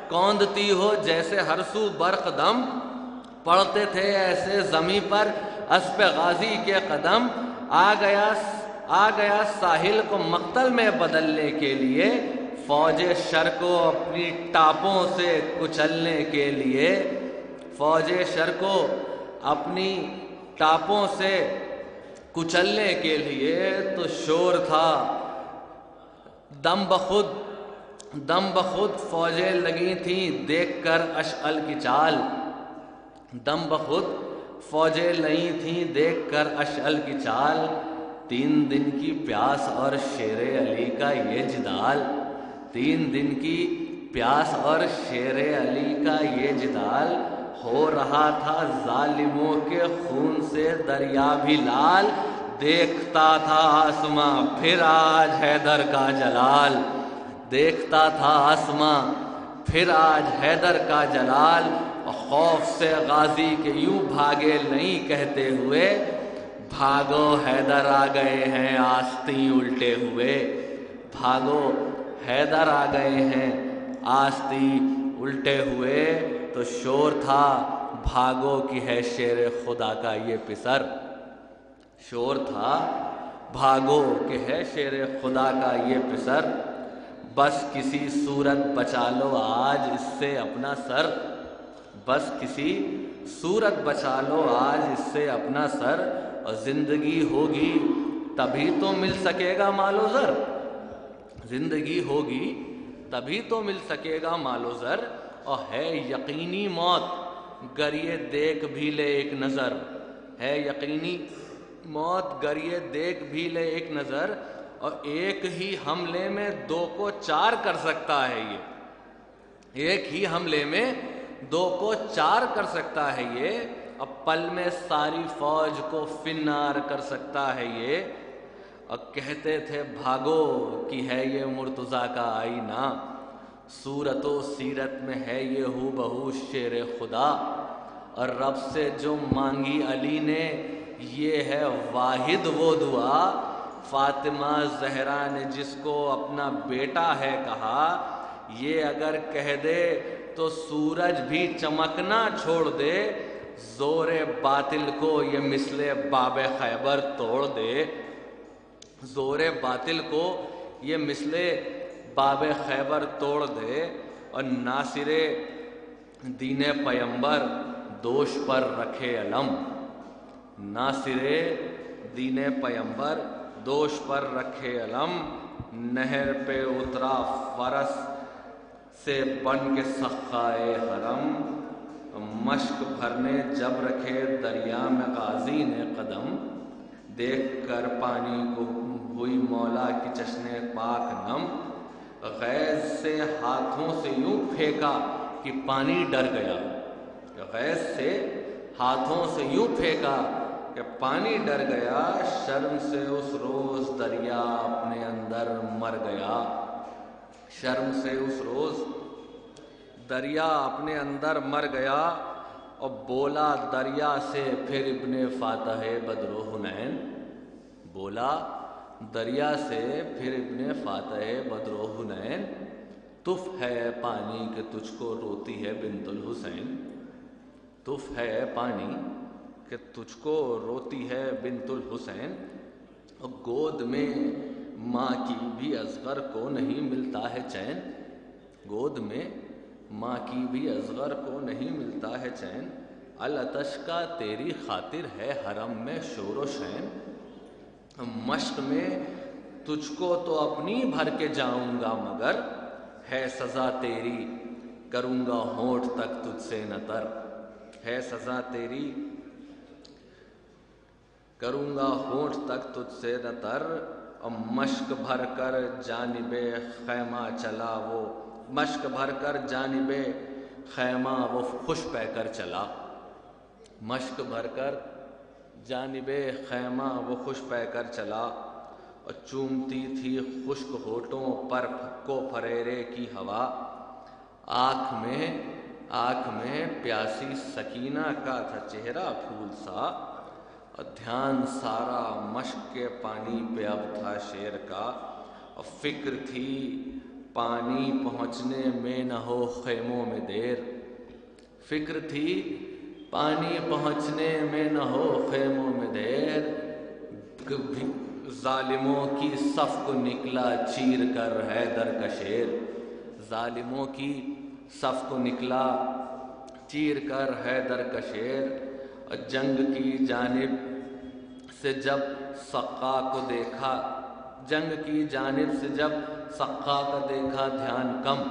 کوندتی ہو جیسے ہر سو برق دم، پڑتے تھے ایسے زمین پر اسپ غازی کے قدم، آ گیا ساحل کو مقتل میں بدلنے کے لیے، فوج شر کو اپنی ٹاپوں سے کچلنے کے لیے، فوج شر کو اپنی ٹاپوں سے کچلنے کے لیے، تو شور تھا دم بخود فوجیں لگی تھیں دیکھ کر اشعل کی چال، دم بخود فوجیں لگی تھیں دیکھ کر اشعل کی چال، 3 دن کی پیاس اور شیر علی کا یہ جدال، 3 دن کی پیاس اور شیر علی کا یہ جدال، ہو رہا تھا ظالموں کے خون سے دریا بھی لال، دیکھتا تھا آسماں پھر آج حیدر کا جلال، دیکھتا تھا آسماں پھر آج حیدر کا جلال، خوف سے غازی کے یوں بھاگے نہیں کہتے ہوئے، بھاگو حیدر آ گئے ہیں آستیں الٹے ہوئے، بھاگو حیدر آ گئے ہیں آستیں الٹے ہوئے، تو شور تھا بھاگو کی ہے شیر خدا کا یہ پسر، شور تھا بھاگو کہ ہے شیر خدا کا یہ پسر، بس کسی صورت بچا لو آج اس سے اپنا سر، بس کسی صورت بچا لو آج اس سے اپنا سر، اور زندگی ہوگی تبھی تو مل سکے گا مال و زر، زندگی ہوگی تبھی تو مل سکے گا مال و زر، اور ہے یقینی موت گر یہ دیکھ بھی لے ایک نظر، ہے یقینی موت گر یہ دیکھ بھی لے ایک نظر، اور ایک ہی حملے میں 2 کو 4 کر سکتا ہے یہ، ایک ہی حملے میں 2 کو 4 کر سکتا ہے یہ، اب پل میں ساری فوج کو فنار کر سکتا ہے یہ، اور کہتے تھے بھاگو کی ہے یہ مرتضیٰ کا آئینہ، صورت و سیرت میں ہے یہ ہو بہو شیر خدا، اور رب سے جو مانگی علی نے یہ ہے واحد وہ دعا، فاطمہ زہرا نے جس کو اپنا بیٹا ہے کہا، یہ اگر کہہ دے تو سورج بھی چمکنا چھوڑ دے، زور باطل کو یہ مثل باب خیبر توڑ دے، زور باطل کو یہ مثل باب خیبر توڑ دے، اور ناصر دین پیمبر دوش پر رکھے علم، ناصر دین پیمبر دوش پر رکھے علم، نہر پہ اترا فرس سے بن کے سخائے حرم، مشک بھرنے جب رکھے دریا میں غازی نے قدم، دیکھ کر پانی کو ہوئی مولا کی چشنے پاک نم، غیظ سے ہاتھوں سے یوں پھینکا کہ پانی ڈر گیا، غیظ سے ہاتھوں سے یوں پھینکا کہ پانی ڈر گیا، شرم سے اس روز دریا اپنے اندر مر گیا، شرم سے اس روز دریا اپنے اندر مر گیا، اور بولا دریا سے پھر ابن فاتح بدر و حنین، بولا دریا سے پھر ابن فاتح بدر و حنین، تف ہے پانی کہ تجھ کو روتی ہے بنت الحسین، تف ہے پانی کہ تجھ کو روتی ہے بنت الحسین، اور گود میں ماں کی بھی اصغر کو نہیں ملتا ہے چین، گود میں ماں کی بھی اصغر کو نہیں ملتا ہے چین، العطش کا تیری خاطر ہے حرم میں شور و شین، مشق میں تجھ کو تو اپنی بھر کے جاؤں گا مگر ہے سزا تیری کروں گا ہونٹ تک تجھ سے نہ تر، ہے سزا تیری کروں گا ہونٹ تک تجھ سے نہ تر، اور مشق بھر کر جانب خیمہ چلا وہ، مشق بھر کر جانب خیمہ وہ خوش پہ کر چلا، مشق بھر کر جانب خیمہ وہ خوش پہ کر چلا، اور چومتی تھی خشک ہونٹوں پر کو پھریرے کی ہوا، آنکھ میں پیاسی سکینہ کا تھا چہرہ پھول سا، اور دھیان سارا مشق کے پانی پہ اب تھا شیر کا، اور فکر تھی پانی پہنچنے میں نہ ہو خیموں میں دیر، فکر تھی پانی پہنچنے میں نہ ہو خیموں میں دیر، ظالموں کی صف کو نکلا چیر کر حیدر کا شیر، ظالموں کی صف کو نکلا چیر کر حیدر کا شیر، اور جنگ کی جانب سے جب سقا کو دیکھا، جنگ کی جانب سے جب سقا کا دیکھا دھیان کم،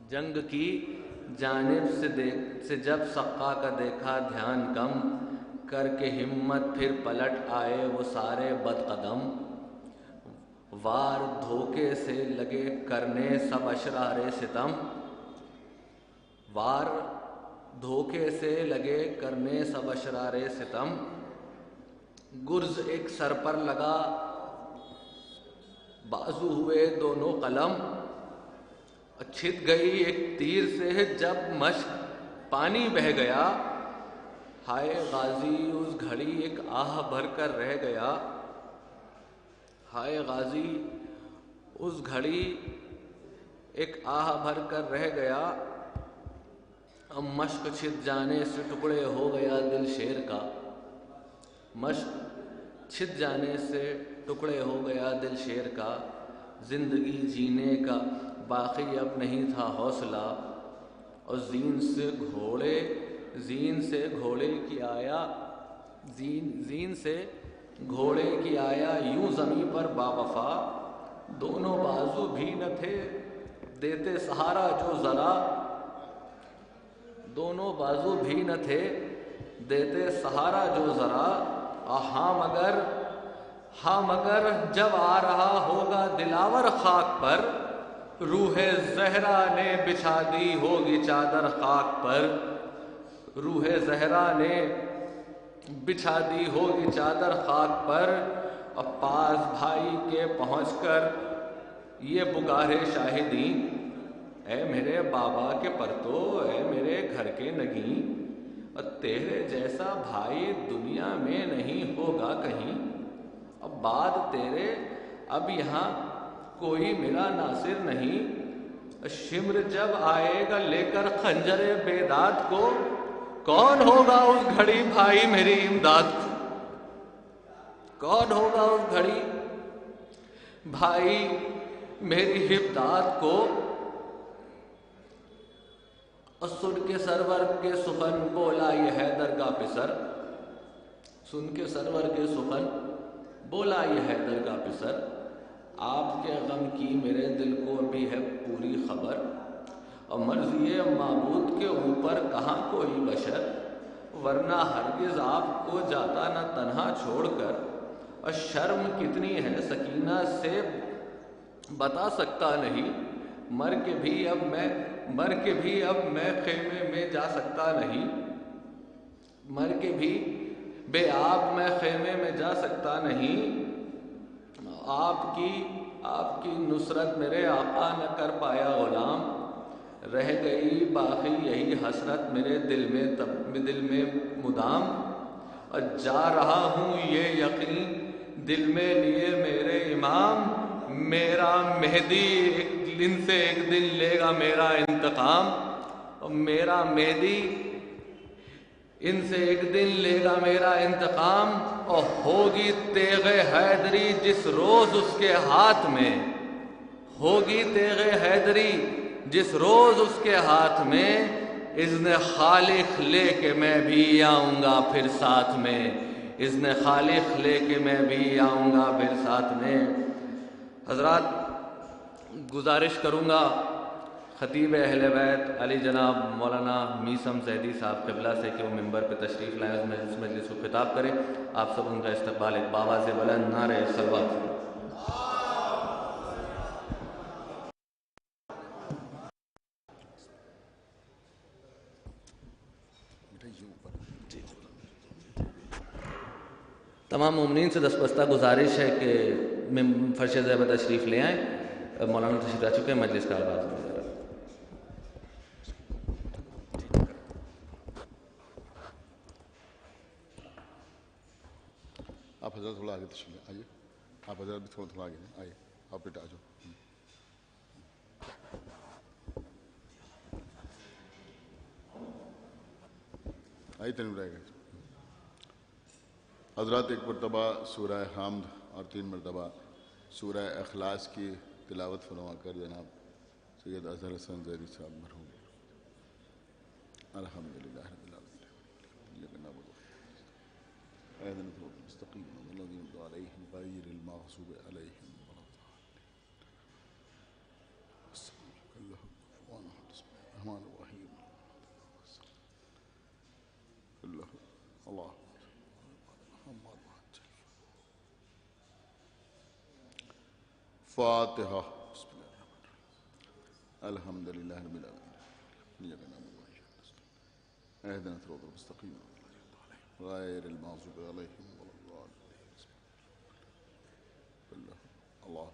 جنگ کی جانب سے جب سقا کا دیکھا دھیان کم، کر کے ہمت پھر پلٹ آئے وہ سارے بد قدم، وار دھوکے سے لگے کرنے سب اشرار ستم، وار دھوکے سے لگے کرنے سب اشرار ستم، گرز ایک سر پر لگا بازو ہوئے دونوں قلم، چھت گئی ایک تیر سے جب مشق پانی بہہ گیا، ہائے غازی اس گھڑی ایک آہ بھر کر رہ گیا، ہائے غازی اس گھڑی ایک آہ بھر کر رہ گیا، اب مشق چھت جانے سے ٹکڑے ہو گیا دل شیر کا، مشق چھت جانے سے ٹکڑے ہو گیا دل شیر کا، زندگی جینے کا باقی اب نہیں تھا حوصلہ، اور زین سے گھوڑے کی آیا، زین سے گھوڑے کی آیا یوں زمیں پر باوفا، دونوں بازو بھی نہ تھے دیتے سہارا جو ذرا، دونوں بازو بھی نہ تھے دیتے سہارا جو ذرا، ہاں مگر جب آ رہا ہوگا دلاور خاک پر، روح زہرا نے بچھا دی ہوگی چادر خاک پر، روح زہرا نے بچھا دی ہوگی چادر خاک پر، اور پاس بھائی کے پہنچ کر یہ پکارے شاہدین، اے میرے بابا کے پرتو، اے میرے گھر کے نگین، اور تیرے جیسا بھائی دنیا میں نہیں ہوگا کہیں، اب بعد تیرے اب یہاں کوئی میرا ناصر نہیں، شمر جب آئے گا لے کر خنجر بیداد کو، کون ہوگا اس گھڑی بھائی میری امداد کو، کون ہوگا اس گھڑی بھائی میری امداد کو، اور سن کے سرور کے سخن بولا یہ حیدر کا پسر، سن کے سرور کے سخن بولا یہ حیدر کا پسر، آپ کے غم کی میرے دل کو بھی ہے پوری خبر، اور مرضی معبود کے اوپر کہاں کوئی بشر، ورنہ ہرگز آپ کو جاتا نہ تنہا چھوڑ کر، اور شرم کتنی ہے سکینہ سے بتا سکتا نہیں، مر کے بھی اب میں خیمے میں جا سکتا نہیں، مر کے بھی بے آپ میں خیمے میں جا سکتا نہیں، آپ کی نصرت میرے آقا نہ کر پایا غلام، رہ گئی باقی یہی حسرت میرے دل میں مدام، اور جا رہا ہوں یہ یقین دل میں لیے میرے امام، میرا مہدی ایک دن سے ایک دن لے گا میرا انتقام، اور میرا مہدی ان سے ایک دن لے گا میرا انتقام، اور ہوگی تیغ حیدری جس روز اس کے ہاتھ میں، ہوگی تیغ حیدری جس روز اس کے ہاتھ میں، اذن خالق لے کے میں بھی آؤں گا پھر ساتھ میں، اذن خالق لے کے میں بھی آؤں گا پھر ساتھ میں۔ حضرات گزارش کروں گا خطیب اہل بیت علی جناب مولانا میثم زیدی صاحب قبلہ سے کہ وہ ممبر پہ تشریف لائیں، اس مجلس کو خطاب کریں۔ آپ سب ان کا استقبال ایک باواز بلند نعرہ صلوات۔ تمام مومنین سے دستبستہ گزارش ہے کہ فرش زیب تشریف لے آئیں۔ مولانا تشریف لا چکے ہیں، مجلس کا آغاز ہو گیا۔ آپ حضرت تھوڑا آگے تشریف آئیے، آپ حضرت بھی تھوڑا آگے آئیے، آپ بیٹا آ جاؤ۔ آئیے تنویر آئے گا۔ حضرات ایک مرتبہ سورہ حمد اور 3 مرتبہ سورہ اخلاص کی تلاوت فرما کر جناب سید اظہر حسن زیدی صاحب مرحوم الحمدللہ رب العالمین اهدنا الصراط المستقيم الذين أنعمت عليهم غير المغضوب عليهم ولا الضالين الرحمن الرحيم الله فاتحہ۔ بسم اللہ الرحمن الرحیم الحمد للہ رب العالمین اهدنا الصراط المستقيم غير المغضوب عليهم ولا الضالين الله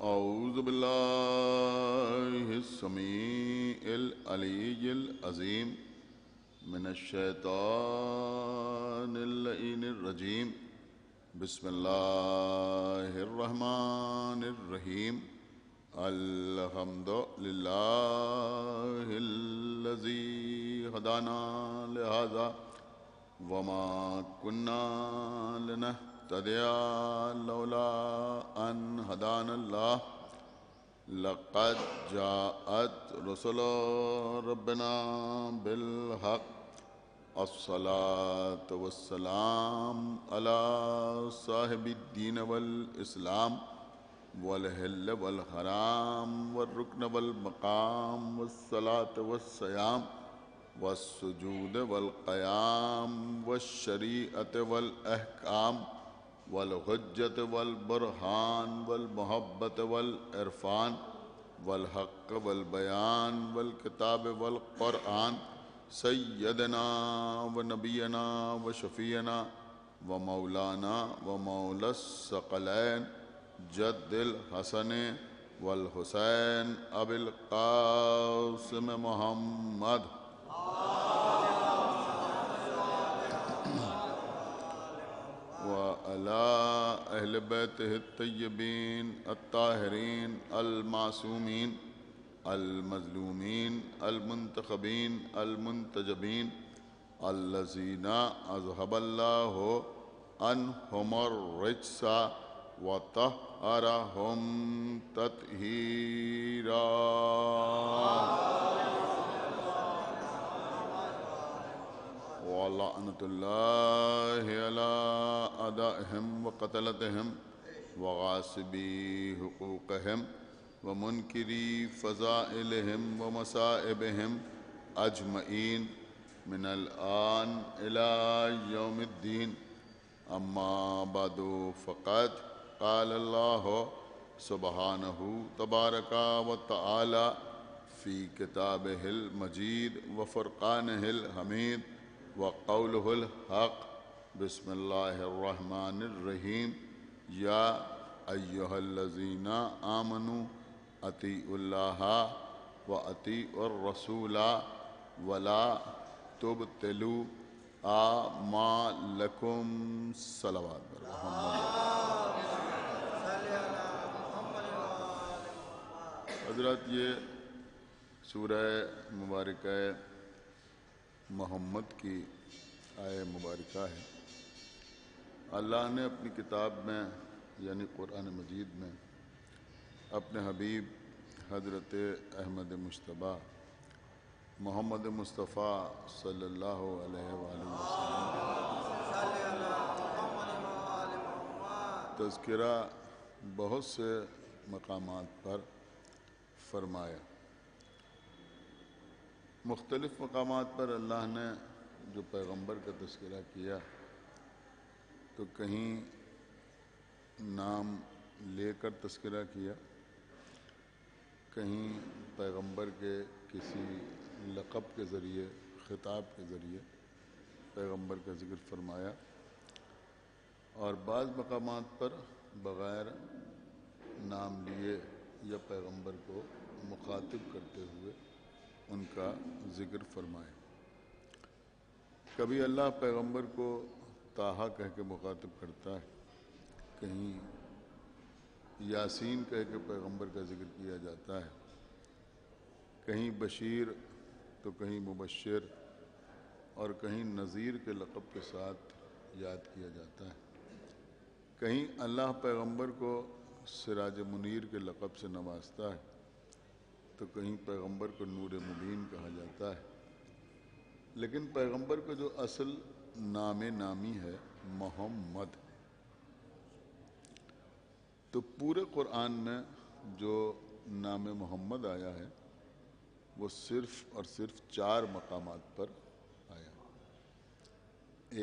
اعوذ باللہ السمیع العلی العظیم من الشیطان اللعین الرجیم بسم اللہ الرحمن الرحیم الحمد للہ الذی ہدانا لہذا وما كنا لنهتدي لولا أن هدانا الله لقد جاءت رسل ربنا بالحق الصلاة والسلام على صاحب الدين والإسلام والحل والحرام والركن والمقام والصلاة والصيام والسجود والقيام والشريعة والأحكام والحجة والبرهان والمحبة والعرفان والحق والبيان والكتاب والقرآن سيدنا ونبينا وشفينا ومولانا ومولى الثقلين جد الحسن والحسين أبي القاسم محمد وعلى أهل بيته الطيبين الطاهرين المعصومين المظلومين المنتخبين المنتجبين الذين أذهب الله عنهم الرجس وطهرهم تطهيرا وَلَعْنَةُ اللَّهِ عَلَىٰ أَعْدَائِهِمْ وَقَتْلَتِهِمْ وَغَاصِبِي حُقُوقِهِمْ وَمُنْكِرِي فَضَائِلِهِمْ وَمَصَائِبِهِمْ أَجْمَعِينَ مِنَ الْآنِ إِلَىٰ يَوْمِ الدِّينِ أَمَّا بَعْدُ فَقَدْ قَالَ اللَّهُ سُبْحَانَهُ تَبَارَكَ وَتَعَالَى فِي كِتَابِهِ الْمَجِيدِ وَفُرْقَانِهِ الْحَمِيدِ وقوله الحق بسم الله الرحمن الرحيم يا أيها الذين آمنوا أطيعوا الله وأطيعوا الرسول ولا تبطلوا أعمالكم صلوات حضرات یہ سورہ مبارکہ محمد کی آیہ مبارکہ ہے۔ اللہ نے اپنی کتاب میں یعنی قرآن مجید میں اپنے حبیب حضرت احمد مجتبیٰ محمد مصطفیٰ صلی اللہ علیہ وآلہ وسلم تذکرہ بہت سے مقامات پر فرمایا۔ مختلف مقامات پر اللہ نے جو پیغمبر کا تذکرہ کیا تو کہیں نام لے کر تذکرہ کیا، کہیں پیغمبر کے کسی لقب کے ذریعے خطاب کے ذریعے پیغمبر کا ذکر فرمایا، اور بعض مقامات پر بغیر نام لیے یا پیغمبر کو مخاطب کرتے ہوئے ان کا ذکر فرمایا۔ کبھی اللہ پیغمبر کو طٰہٰ کہہ کے مخاطب کرتا ہے، کہیں یاسین کہہ کے پیغمبر کا ذکر کیا جاتا ہے، کہیں بشیر تو کہیں مبشر اور کہیں نذیر کے لقب کے ساتھ یاد کیا جاتا ہے، کہیں اللہ پیغمبر کو سراج منیر کے لقب سے نوازتا ہے تو کہیں پیغمبر کو نور مبین کہا جاتا ہے۔ لیکن پیغمبر کا جو اصل نام نامی ہے محمد، تو پورے قرآن میں جو نام محمد آیا ہے وہ صرف اور صرف 4 مقامات پر آیا۔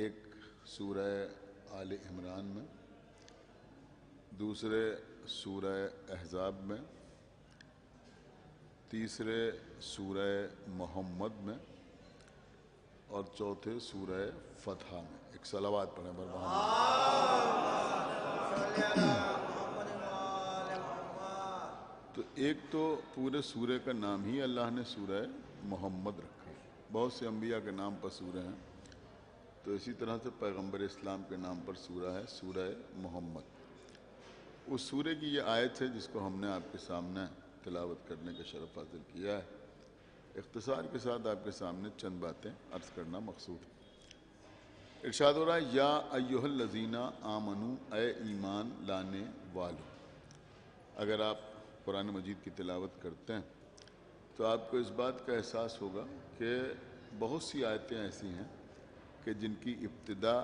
ایک سورہ آل عمران میں، دوسرے سورہ احزاب میں، تیسرے سورہ محمد میں، اور چوتھے سورہ فتح میں۔ ایک صلوات پڑھیں بر تو ایک تو پورے سورے کا نام ہی اللہ نے سورہ محمد رکھا ہے۔ بہت سے انبیاء کے نام پر سورہ ہیں، تو اسی طرح سے پیغمبر اسلام کے نام پر سورہ ہے سورہ محمد۔ اس سورے کی یہ آیت ہے جس کو ہم نے آپ کے سامنے تلاوت کرنے کا شرف حاصل کیا ہے۔ اختصار کے ساتھ آپ کے سامنے چند باتیں عرض کرنا مقصود ہے۔ ارشاد ہو رہا ہے یا ایھا الذین آمنوا، اے ایمان لانے والو۔ اگر آپ قرآن مجید کی تلاوت کرتے ہیں تو آپ کو اس بات کا احساس ہوگا کہ بہت سی آیتیں ایسی ہیں کہ جن کی ابتدا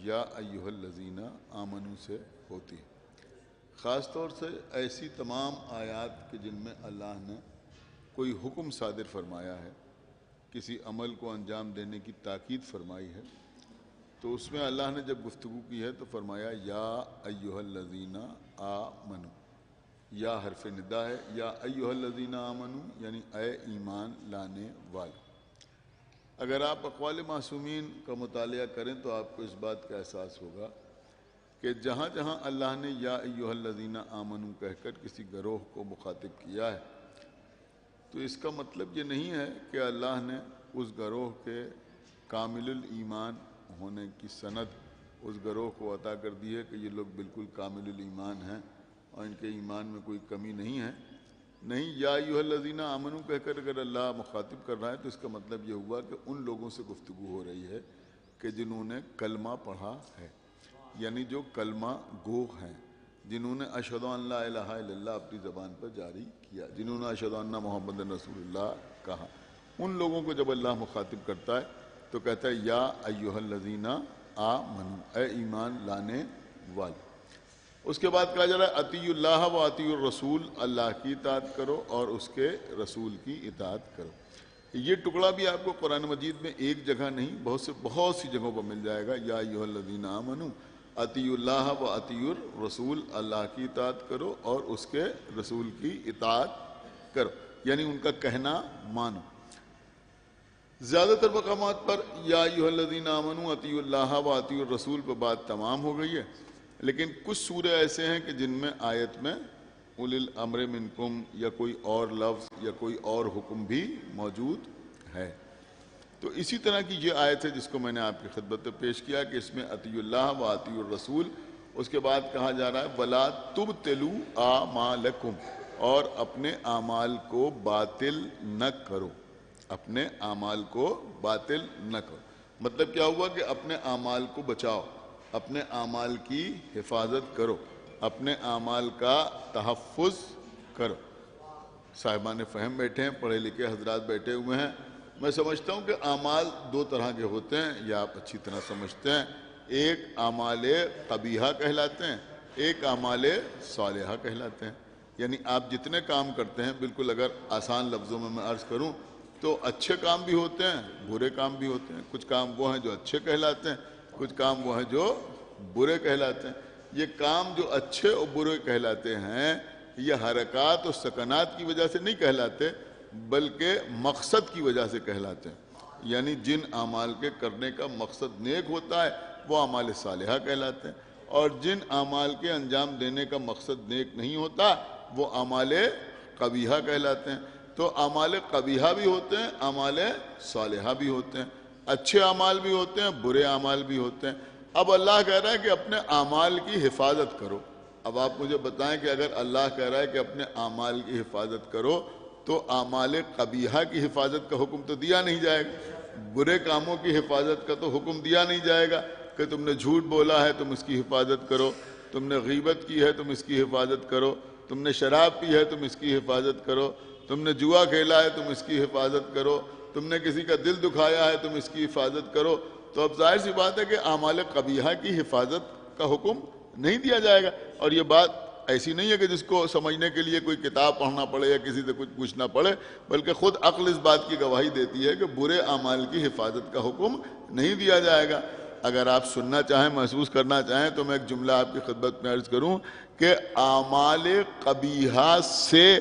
یا ایھا الذین آمنوا سے ہوتی ہے۔ خاص طور سے ایسی تمام آیات کہ جن میں اللہ نے کوئی حکم صادر فرمایا ہے، کسی عمل کو انجام دینے کی تاکید فرمائی ہے، تو اس میں اللہ نے جب گفتگو کی ہے تو فرمایا یا ایھا الذین آمنوا۔ یا حرف ندا ہے، یا ایھا الذین آمنوا یعنی اے ایمان لانے والو۔ اگر آپ اقوال معصومین کا مطالعہ کریں تو آپ کو اس بات کا احساس ہوگا کہ جہاں جہاں اللہ نے یا ایھا الذین آمنوا کہہ کر کسی گروہ کو مخاطب کیا ہے تو اس کا مطلب یہ نہیں ہے کہ اللہ نے اس گروہ کے کامل الایمان ہونے کی سند اس گروہ کو عطا کر دی ہے کہ یہ لوگ بالکل کامل الایمان ہیں اور ان کے ایمان میں کوئی کمی نہیں ہے۔ نہیں، یا ایھا الذین آمنوا کہہ کر اگر اللہ مخاطب کر رہا ہے تو اس کا مطلب یہ ہوا کہ ان لوگوں سے گفتگو ہو رہی ہے کہ جنہوں نے کلمہ پڑھا ہے، یعنی جو کلمہ گو ہیں، جنہوں نے اشہد ان لا الہ الا اللہ اپنی زبان پر جاری کیا، جنہوں نے اشہد ان محمد رسول اللہ کہا، ان لوگوں کو جب اللہ مخاطب کرتا ہے تو کہتا ہے یا ایھا الذین آمنوا، اے ایمان لانے والے۔ اس کے بعد کہا جا رہا ہے اطیعوا اللہ و اطیعوا الرسول، اللہ کی اطاعت کرو اور اس کے رسول کی اطاعت کرو۔ یہ ٹکڑا بھی آپ کو قرآن مجید میں ایک جگہ نہیں بہت سی جگہوں پر مل جائے گا۔ یا ایھا الذین آمنوا اطیعوا اللہ و اطیعوا الرسول، اللہ کی اطاعت کرو اور اس کے رسول کی اطاعت کرو، یعنی ان کا کہنا مانو۔ زیادہ تر مقامات پر یا ایھا الذین آمنوا اطیعوا اللہ و اطیعوا الرسول پہ بات تمام ہو گئی ہے، لیکن کچھ سورے ایسے ہیں کہ جن میں آیت میں اولی الامر منکم یا کوئی اور لفظ یا کوئی اور حکم بھی موجود ہے۔ تو اسی طرح کی یہ آیت ہے جس کو میں نے آپ کی خدمت میں پیش کیا کہ اس میں اطیعوا اللہ و اطیعوا الرسول، اس کے بعد کہا جا رہا ہے وَلَا تُبْطِلُوا أَعْمَالَكُمْ، اور اپنے اعمال کو باطل نہ کرو، اپنے اعمال کو باطل نہ کرو۔ مطلب کیا ہوا کہ اپنے اعمال کو بچاؤ، اپنے اعمال کی حفاظت کرو، اپنے اعمال کا تحفظ کرو۔ صاحبان فہم بیٹھے ہیں، پڑھے لکھے حضرات بیٹھے ہوئے ہیں۔ میں سمجھتا ہوں کہ اعمال دو طرح کے ہوتے ہیں، یہ آپ اچھی طرح سمجھتے ہیں۔ ایک اعمال قبیحہ کہلاتے ہیں، ایک اعمال صالحہ کہلاتے ہیں۔ یعنی آپ جتنے کام کرتے ہیں، بالکل اگر آسان لفظوں میں عرض کروں تو اچھے کام بھی ہوتے ہیں، برے کام بھی ہوتے ہیں۔ کچھ کام وہ ہیں جو اچھے کہلاتے ہیں، کچھ کام وہ ہیں جو برے کہلاتے ہیں۔ یہ کام جو اچھے اور برے کہلاتے ہیں، یہ حرکات اور سکنات کی وجہ سے نہیں کہلاتے، بلکہ مقصد کی وجہ سے کہلاتے ہیں۔ یعنی جن اعمال کے کرنے کا مقصد نیک ہوتا ہے وہ اعمال صالحہ کہلاتے ہیں، اور جن اعمال کے انجام دینے کا مقصد نیک نہیں ہوتا وہ اعمال قبیحہ کہلاتے ہیں۔ تو اعمال قبیحہ بھی ہوتے ہیں، اعمال صالحہ بھی ہوتے ہیں، اچھے اعمال بھی ہوتے ہیں، برے اعمال بھی ہوتے ہیں۔ اب اللہ کہہ رہا ہے کہ اپنے اعمال کی حفاظت کرو۔ اب آپ مجھے بتائیں کہ اگر اللہ کہہ رہا ہے کہ اپنے اعمال کی حفاظت کرو تو اعمال قبیحہ کی حفاظت کا حکم تو دیا نہیں جائے گا، برے کاموں کی حفاظت کا تو حکم دیا نہیں جائے گا کہ تم نے جھوٹ بولا ہے تم اس کی حفاظت کرو، تم نے غیبت کی ہے تم اس کی حفاظت کرو، تم نے شراب پی ہے تم اس کی حفاظت کرو، تم نے جوا کھیلا ہے تم اس کی حفاظت کرو، تم نے کسی کا دل دکھایا ہے تم اس کی حفاظت کرو۔ تو اب ظاہر سی بات ہے کہ اعمال قبیحہ کی حفاظت کا حکم نہیں دیا جائے گا۔ اور یہ بات ایسی نہیں ہے کہ جس کو سمجھنے کے لیے کوئی کتاب پڑھنا پڑے یا کسی سے کچھ پوچھنا پڑے، بلکہ خود عقل اس بات کی گواہی دیتی ہے کہ برے اعمال کی حفاظت کا حکم نہیں دیا جائے گا۔ اگر آپ سننا چاہیں، محسوس کرنا چاہیں تو میں ایک جملہ آپ کی خدمت میں عرض کروں کہ اعمال قبیحہ سے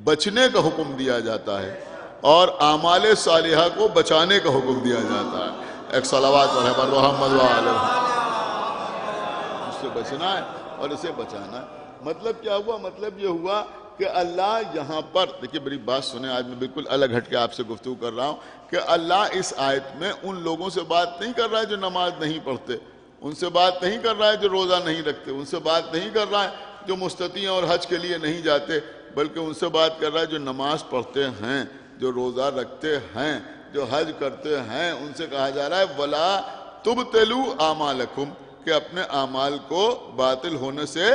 بچنے کا حکم دیا جاتا ہے اور اعمال صالحہ کو بچانے کا حکم دیا جاتا ہے۔ ایک صلوات پڑھیں پر محمد وآلہ، اس سے بچنا ہے اور اسے بچانا ہے۔ مطلب کیا ہوا؟ مطلب یہ ہوا کہ اللہ یہاں پر دیکھیے، میری بات سنیں، آج میں بالکل الگ ہٹ کے آپ سے گفتگو کر رہا ہوں کہ اللہ اس آیت میں ان لوگوں سے بات نہیں کر رہا ہے جو نماز نہیں پڑھتے، ان سے بات نہیں کر رہا ہے جو روزہ نہیں رکھتے، ان سے بات نہیں کر رہا ہے جو مستطیع اور حج کے لیے نہیں جاتے، بلکہ ان سے بات کر رہا ہے جو نماز پڑھتے ہیں، جو روزہ رکھتے ہیں، جو حج کرتے ہیں۔ ان سے کہا جا رہا ہے وَلَا تُبْتِلُوا أَعْمَالَكُمْ، کہ اپنے اعمال کو باطل ہونے سے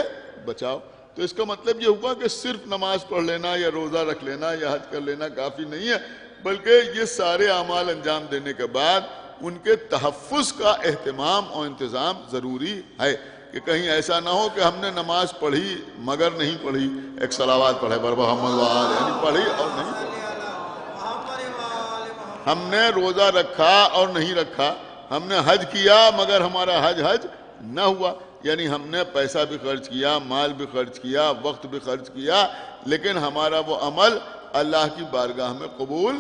بچاؤ۔ تو اس کا مطلب یہ ہوا کہ صرف نماز پڑھ لینا یا روزہ رکھ لینا یا حج کر لینا کافی نہیں ہے، بلکہ یہ سارے اعمال انجام دینے کے بعد ان کے تحفظ کا اہتمام اور انتظام ضروری ہے، کہ کہیں ایسا نہ ہو کہ ہم نے نماز پڑھی مگر نہیں پڑھی۔ ایک صلوات پڑھے بر محمد وآلہ، یعنی پڑھی اور نہیں پڑھی۔ ہم نے روزہ رکھا اور نہیں رکھا، ہم نے حج کیا مگر ہمارا حج نہ ہوا، یعنی ہم نے پیسہ بھی خرچ کیا، مال بھی خرچ کیا، وقت بھی خرچ کیا، لیکن ہمارا وہ عمل اللہ کی بارگاہ میں قبول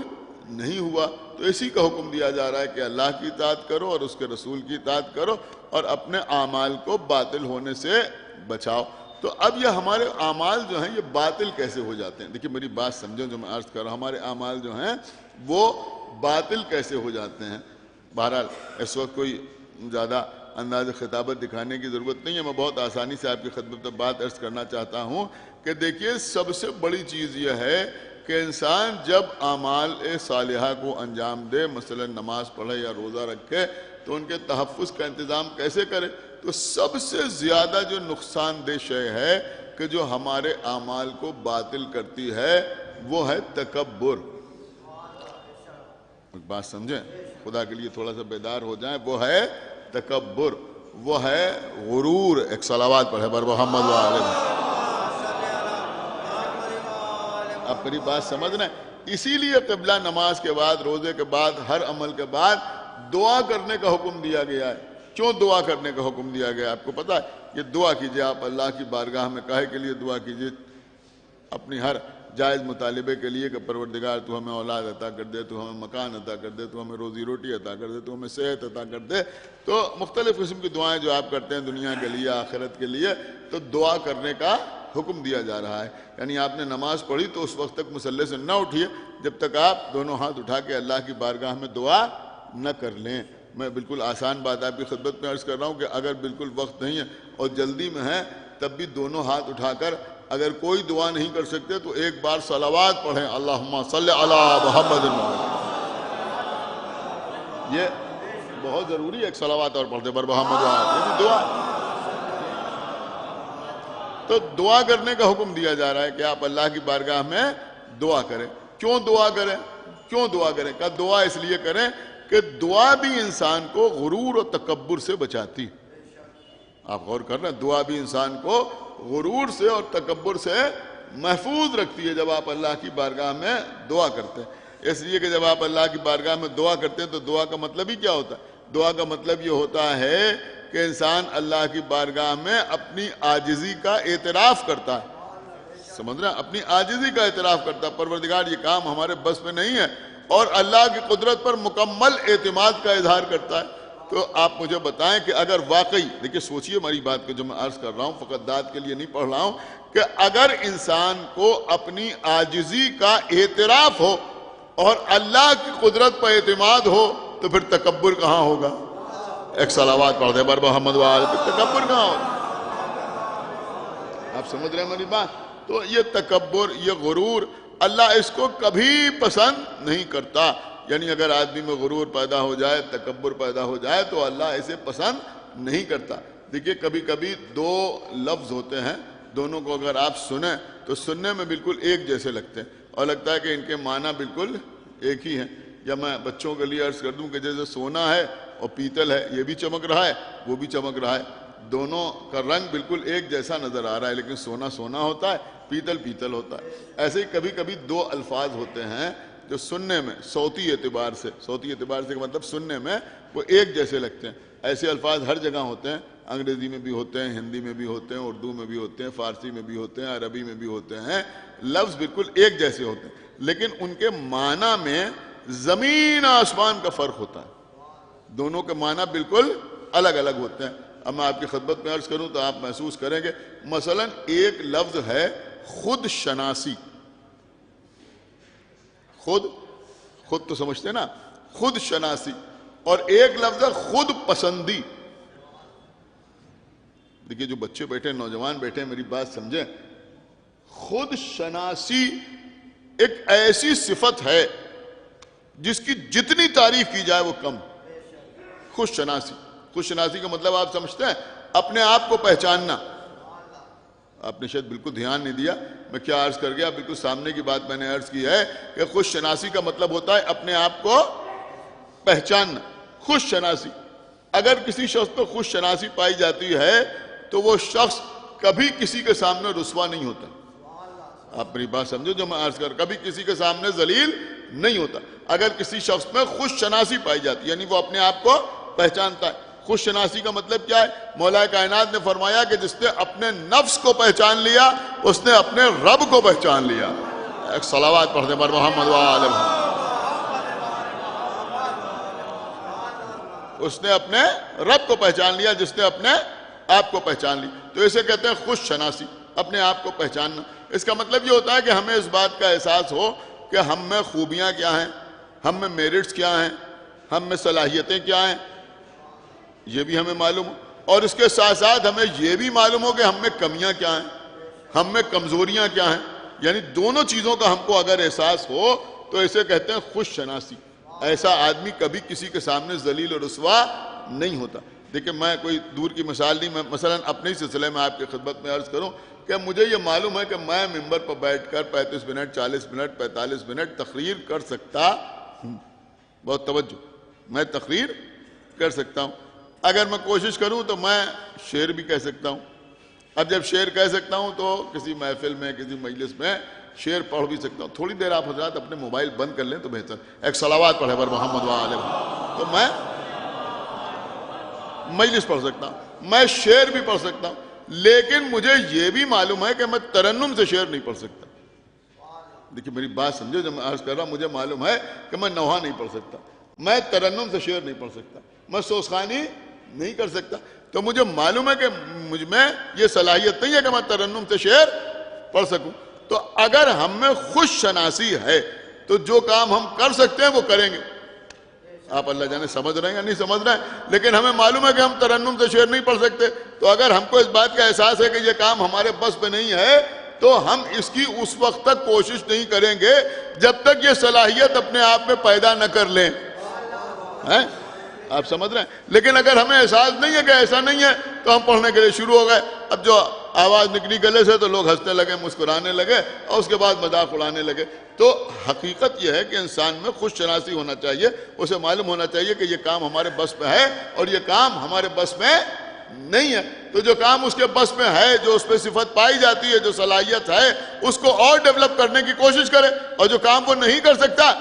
نہیں ہوا۔ تو اسی کا حکم دیا جا رہا ہے کہ اللہ کی اطاعت کرو اور اس کے رسول کی اطاعت کرو اور اپنے اعمال کو باطل ہونے سے بچاؤ۔ تو اب یہ ہمارے اعمال جو ہیں یہ باطل کیسے ہو جاتے ہیں؟ دیکھیے میری بات سمجھیں جو میں عرض کر رہا ہوں، ہمارے اعمال جو ہیں وہ باطل کیسے ہو جاتے ہیں؟ بہرحال اس وقت کوئی زیادہ انداز خطابت دکھانے کی ضرورت نہیں ہے، میں بہت آسانی سے آپ کی خدمت میں بات عرض کرنا چاہتا ہوں کہ دیکھیے سب سے بڑی چیز یہ ہے کہ انسان جب اعمال صالحہ کو انجام دے، مثلا نماز پڑھے یا روزہ رکھے، تو ان کے تحفظ کا انتظام کیسے کرے؟ تو سب سے زیادہ جو نقصان دہ شے ہے کہ جو ہمارے اعمال کو باطل کرتی ہے وہ ہے تکبر۔ ایک بات سمجھیں، خدا کے لیے تھوڑا سا بیدار ہو جائیں، وہ ہے تکبر، وہ ہے غرور۔ ایک صلوات پڑھے بر محمد وآلہ۔ اب میری بات سمجھنا ہے، اسی لیے قبلہ نماز کے بعد، روزے کے بعد، ہر عمل کے بعد دعا کرنے کا حکم دیا گیا ہے۔ کیوں دعا کرنے کا حکم دیا گیا؟ آپ کو پتہ ہے، یہ دعا کیجئے آپ اللہ کی بارگاہ میں، کاہے کے لیے دعا کیجئے؟ اپنی ہر جائز مطالبے کے لیے کہ پروردگار تو ہمیں اولاد عطا کر دے، تو ہمیں مکان عطا کر دے، تو ہمیں روزی روٹی عطا کر دے، تو ہمیں صحت عطا کر دے۔ تو مختلف قسم کی دعائیں جو آپ کرتے ہیں دنیا کے لیے، آخرت کے لیے، تو دعا کرنے کا حکم دیا جا رہا ہے۔ یعنی آپ نے نماز پڑھی تو اس وقت تک مصلی سے نہ اٹھیے جب تک آپ دونوں ہاتھ اٹھا کے اللہ کی بارگاہ میں دعا نہ کر لیں۔ میں بالکل آسان بات آپ کی خدمت میں عرض کر رہا ہوں کہ اگر بالکل وقت نہیں ہے اور جلدی میں ہے، تب بھی دونوں ہاتھ اٹھا کر اگر کوئی دعا نہیں کر سکتے تو ایک بار صلوات پڑھیں، اللہم صلی علی محمد۔ یہ بہت ضروری ہے، ایک صلوات اور پڑھتے بر محمد یہ بھی دعا۔ تو دعا کرنے کا حکم دیا جا رہا ہے کہ آپ اللہ کی بارگاہ میں دعا کریں۔ کیوں دعا کریں؟ کیوں دعا کریں؟ کہ دعا اس لیے کریں کہ دعا بھی انسان کو غرور اور تکبر سے بچاتی۔ آپ غور کر رہے ہیں، دعا بھی انسان کو غرور سے اور تکبر سے محفوظ رکھتی ہے جب آپ اللہ کی بارگاہ میں دعا کرتے ہیں۔ اس لیے کہ جب آپ اللہ کی بارگاہ میں دعا کرتے ہیں تو دعا کا مطلب ہی کیا ہوتا ہے؟ دعا کا مطلب یہ ہوتا ہے کہ انسان اللہ کی بارگاہ میں اپنی عاجزی کا اعتراف کرتا ہے۔ سمجھ رہے ہیں؟ اپنی عاجزی کا اعتراف کرتا ہے، پروردگار یہ کام ہمارے بس میں نہیں ہے، اور اللہ کی قدرت پر مکمل اعتماد کا اظہار کرتا ہے۔ تو آپ مجھے بتائیں کہ اگر واقعی، دیکھیں سوچئے ہماری بات کو جو میں عرض کر رہا ہوں، فقط داد کے لیے نہیں پڑھ رہا ہوں، کہ اگر انسان کو اپنی عاجزی کا اعتراف ہو اور اللہ کی قدرت پر اعتماد ہو تو پھر تکبر کہاں ہوگا؟ ایک صلوات پڑھ دے بر محمد وآلہ، تکبر کہاں ہوگا؟ آپ سمجھ رہے ہیں ہماری بات؟ تو یہ تکبر، یہ غرور، اللہ اس کو کبھی پسند نہیں کرتا۔ یعنی اگر آدمی میں غرور پیدا ہو جائے، تکبر پیدا ہو جائے تو اللہ اسے پسند نہیں کرتا۔ دیکھیے کبھی کبھی دو لفظ ہوتے ہیں، دونوں کو اگر آپ سنیں تو سننے میں بالکل ایک جیسے لگتے ہیں اور لگتا ہے کہ ان کے معنی بالکل ایک ہی ہیں۔ یا میں بچوں کے لیے عرض کر دوں کہ جیسے سونا ہے اور پیتل ہے، یہ بھی چمک رہا ہے وہ بھی چمک رہا ہے، دونوں کا رنگ بالکل ایک جیسا نظر آ رہا ہے، لیکن سونا سونا ہوتا ہے، پیتل پیتل ہوتا ہے۔ ایسے ہی کبھی کبھی دو الفاظ ہوتے ہیں جو سننے میں صوتی اعتبار سے مطلب سننے میں وہ ایک جیسے لگتے ہیں۔ ایسے الفاظ ہر جگہ ہوتے ہیں، انگریزی میں بھی ہوتے ہیں، ہندی میں بھی ہوتے ہیں، اردو میں بھی ہوتے ہیں، فارسی میں بھی ہوتے ہیں، عربی میں بھی ہوتے ہیں۔ لفظ بالکل ایک جیسے ہوتے ہیں لیکن ان کے معنی میں زمین آسمان کا فرق ہوتا ہے، دونوں کے معنی بالکل الگ الگ ہوتے ہیں۔ اب میں آپ کی خدمت میں عرض کروں تو آپ محسوس کریں گے، مثلا ایک لفظ ہے خود شناسی، خود تو سمجھتے ہیں نا، خود شناسی، اور ایک لفظ ہے خود پسندی۔ دیکھیے جو بچے بیٹھے ہیں، نوجوان بیٹھے ہیں، میری بات سمجھیں، خود شناسی ایک ایسی صفت ہے جس کی جتنی تعریف کی جائے وہ کم۔ خود شناسی کا مطلب آپ سمجھتے ہیں؟ اپنے آپ کو پہچاننا۔ آپ نے شاید بالکل دھیان نہیں دیا، میں کیا عرض کر گیا، بالکل سامنے کی بات میں نے عرض کی ہے کہ خود شناسی کا مطلب ہوتا ہے اپنے آپ کو پہچاننا۔ خود شناسی، اگر کسی شخص کو خود شناسی پائی جاتی ہے تو وہ شخص کبھی کسی کے سامنے رسوا نہیں ہوتا۔ آپ میری بات سمجھو جو میں عرض کر، کبھی کسی کے سامنے ذلیل نہیں ہوتا۔ اگر کسی شخص میں خود شناسی پائی جاتی یعنی وہ اپنے آپ کو پہچانتا ہے۔ خود شناسی کا مطلب کیا ہے؟ مولا کائنات نے فرمایا کہ جس نے اپنے نفس کو پہچان لیا اس نے اپنے رب کو پہچان لیا۔ ایک صلوات پڑھ دیں بر محمد وآلہ محمد۔ اس نے اپنے رب کو پہچان لیا جس نے اپنے آپ کو پہچان لی، تو اسے کہتے ہیں خود شناسی، اپنے آپ کو پہچاننا۔ اس کا مطلب یہ ہوتا ہے کہ ہمیں اس بات کا احساس ہو کہ ہم میں خوبیاں کیا ہیں، ہم میں میرٹس کیا ہیں، ہم میں صلاحیتیں کیا ہیں، یہ بھی ہمیں معلوم ہو، اور اس کے ساتھ ساتھ ہمیں یہ بھی معلوم ہو کہ ہم میں کمیاں کیا ہیں، ہم میں کمزوریاں کیا ہیں۔ یعنی دونوں چیزوں کا ہم کو اگر احساس ہو تو اسے کہتے ہیں خود شناسی۔ ایسا آدمی کبھی کسی کے سامنے ذلیل اور رسوا نہیں ہوتا۔ دیکھیں میں کوئی دور کی مثال نہیں، میں مثلا اپنے ہی سلسلے میں آپ کی خدمت میں عرض کروں کہ مجھے یہ معلوم ہے کہ میں ممبر پر بیٹھ کر 35 منٹ 40 منٹ 45 منٹ تقریر کر سکتا ہوں۔ بہت توجہ، میں تقریر کر سکتا ہوں۔ اگر میں کوشش کروں تو میں شعر بھی کہہ سکتا ہوں۔ اب جب شعر کہہ سکتا ہوں تو کسی محفل میں کسی مجلس میں شعر پڑھ بھی سکتا ہوں۔ تھوڑی دیر آپ حضرات اپنے موبائل بند کر لیں تو بہتر، ایک صلوات پڑھے بر محمد وآلہ محمد، تو میں مجلس پڑھ سکتا ہوں، میں شعر بھی پڑھ سکتا ہوں، لیکن مجھے یہ بھی معلوم ہے کہ میں ترنم سے شعر نہیں پڑھ سکتا۔ دیکھیں میری بات سمجھو، جب میں عرض کر رہا ہوں مجھے معلوم ہے کہ میں نوحہ نہیں پڑھ سکتا، میں ترنم سے شعر نہیں پڑھ سکتا، میں سوسخانی نہیں کر سکتا، تو مجھے معلوم ہے کہ مجھ میں یہ صلاحیت نہیں ہے کہ میں ترنم سے شعر پڑھ سکوں۔ تو اگر ہم میں خود شناسی ہے تو جو کام ہم کر سکتے ہیں وہ کریں گے۔ آپ اللہ جانے سمجھ رہے ہیں یا نہیں سمجھ رہے ہیں، لیکن ہمیں معلوم ہے کہ ہم ترنم سے شعر نہیں پڑھ سکتے، تو اگر ہم کو اس بات کا احساس ہے کہ یہ کام ہمارے بس پہ نہیں ہے تو ہم اس کی اس وقت تک کوشش نہیں کریں گے جب تک یہ صلاحیت اپنے آپ میں پیدا نہ کر لیں. آپ سمجھ رہے ہیں؟ لیکن اگر ہمیں احساس نہیں ہے کہ ایسا نہیں ہے تو ہم پڑھنے کے لیے شروع ہو گئے. اب جو آواز نکلی گلے سے تو لوگ ہنسنے لگے, مسکرانے لگے اور اس کے بعد مذاق اڑانے لگے. تو حقیقت یہ ہے کہ انسان میں خود شناسی ہونا چاہیے, اسے معلوم ہونا چاہیے کہ یہ کام ہمارے بس میں ہے اور یہ کام ہمارے بس میں نہیں ہے. تو جو کام اس کے بس میں ہے, جو اس پہ صفت پائی جاتی ہے, جو صلاحیت ہے, اس کو اور ڈیولپ کرنے کی کوشش کرے, اور جو کام وہ نہیں کر سکتا,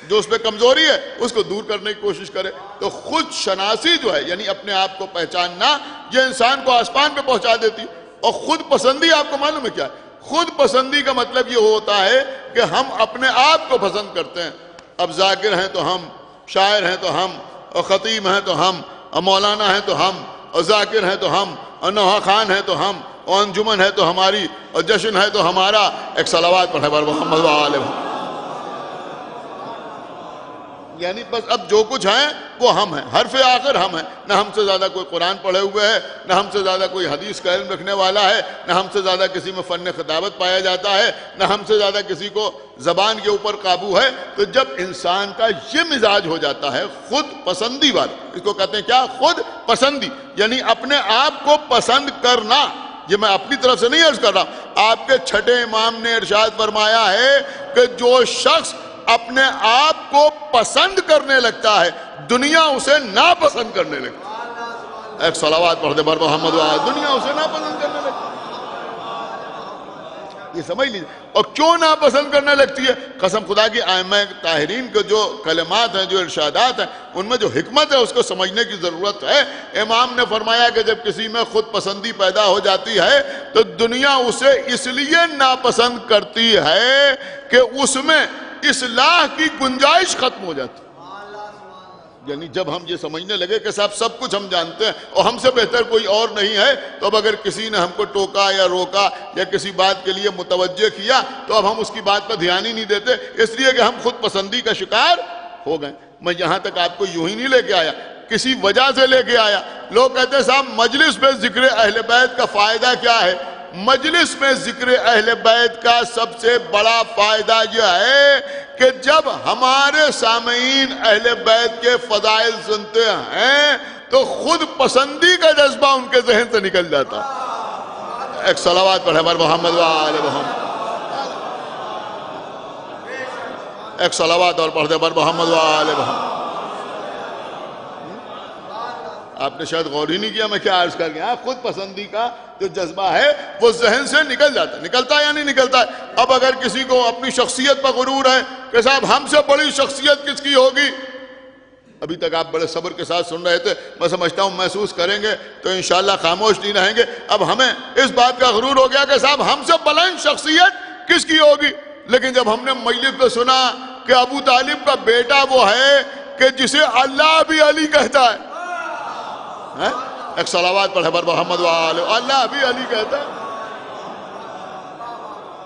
جو اس پہ کمزوری ہے, اس کو دور کرنے کی کوشش کرے. تو خود شناسی جو ہے, یعنی اپنے آپ کو پہچاننا, یہ انسان کو آسمان پہ پہنچا دیتی. اور خود پسندی آپ کو معلوم ہے کیا ہے؟ خود پسندی کا مطلب یہ ہوتا ہے کہ ہم اپنے آپ کو پسند کرتے ہیں. اب ذاکر ہیں تو ہم, شاعر ہیں تو ہم, اور خطیب ہیں تو ہم, اور مولانا ہیں تو ہم, اور ذاکر ہیں تو ہم, اور نوحہ خان ہیں تو ہم, اور انجمن ہے تو ہماری, اور جشن ہے تو ہمارا. ایک صلوات پڑھے بر محمد وآلہ محمد. یعنی بس اب جو کچھ ہیں وہ ہم ہیں, حرف آخر ہم ہیں. نہ ہم سے زیادہ کوئی قرآن پڑھے ہوئے ہے, نہ ہم سے زیادہ کوئی حدیث کا علم رکھنے والا ہے, نہ ہم سے زیادہ کسی میں فن خطابت پایا جاتا ہے, نہ ہم سے زیادہ کسی کو زبان کے اوپر قابو ہے. تو جب انسان کا یہ مزاج ہو جاتا ہے خود پسندی والا, اس کو کہتے ہیں کیا؟ خود پسندی, یعنی اپنے آپ کو پسند کرنا. یہ میں اپنی طرف سے نہیں عرض کر رہا, آپ کے چھٹے امام نے ارشاد فرمایا ہے کہ جو شخص اپنے آپ کو پسند کرنے لگتا ہے, دنیا اسے ناپسند کرنے لگتی ہے. ایک صلوات پڑھ دے بر محمد وآلہ. دنیا اسے ناپسند کرنے لگتی ہے. یہ سمجھ لیجیے. اور کیوں ناپسند کرنے لگتی ہے؟ قسم خدا کی ائمہ طاہرین کے جو کلمات ہیں, جو ارشادات ہیں, ان میں جو حکمت ہے اس کو سمجھنے کی ضرورت ہے. امام نے فرمایا کہ جب کسی میں خود پسندی پیدا ہو جاتی ہے تو دنیا اسے اس لیے ناپسند کرتی ہے کہ اس میں اصلاح کی گنجائش ختم ہو جاتی. یعنی جب ہم یہ سمجھنے لگے کہ صاحب سب کچھ ہم جانتے ہیں اور ہم سے بہتر کوئی اور نہیں ہے, تو اب اگر کسی نے ہم کو ٹوکا یا روکا یا کسی بات کے لیے متوجہ کیا تو اب ہم اس کی بات پر دھیان ہی نہیں دیتے, اس لیے کہ ہم خود پسندی کا شکار ہو گئے. میں یہاں تک آپ کو یوں ہی نہیں لے کے آیا, کسی وجہ سے لے کے آیا. لوگ کہتے ہیں صاحب مجلس میں ذکر اہل بیت کا فائدہ کیا ہے؟ مجلس میں ذکر اہل بیت کا سب سے بڑا فائدہ یہ ہے کہ جب ہمارے سامعین اہل بیت کے فضائل سنتے ہیں تو خود پسندی کا جذبہ ان کے ذہن سے نکل جاتا. ایک صلوات پڑھے بر محمد وآلہ محمد. ایک صلوات اور پڑھ دے بر محمد وآلہ محمد. آپ نے شاید غور ہی نہیں کیا میں کیا عرض کر گیا. خود پسندی کا جو جذبہ ہے وہ ذہن سے نکل جاتا ہے. نکلتا ہے یا نہیں نکلتا ہے؟ اب اگر کسی کو اپنی شخصیت پر غرور ہے کہ صاحب ہم سے بڑی شخصیت کس کی ہوگی, ابھی تک آپ بڑے صبر کے ساتھ سن رہے تھے, میں سمجھتا ہوں محسوس کریں گے تو انشاءاللہ خاموش نہیں رہیں گے. اب ہمیں اس بات کا غرور ہو گیا کہ صاحب ہم سے بلند شخصیت کس کی ہوگی. لیکن جب ہم نے مجلس پہ سنا کہ ابو طالب کا بیٹا وہ ہے کہ جسے اللہ بھی علی کہتا ہے, ایک صلوات پڑھے بر محمد وآلہ. اللہ بھی علی کہتا ہے.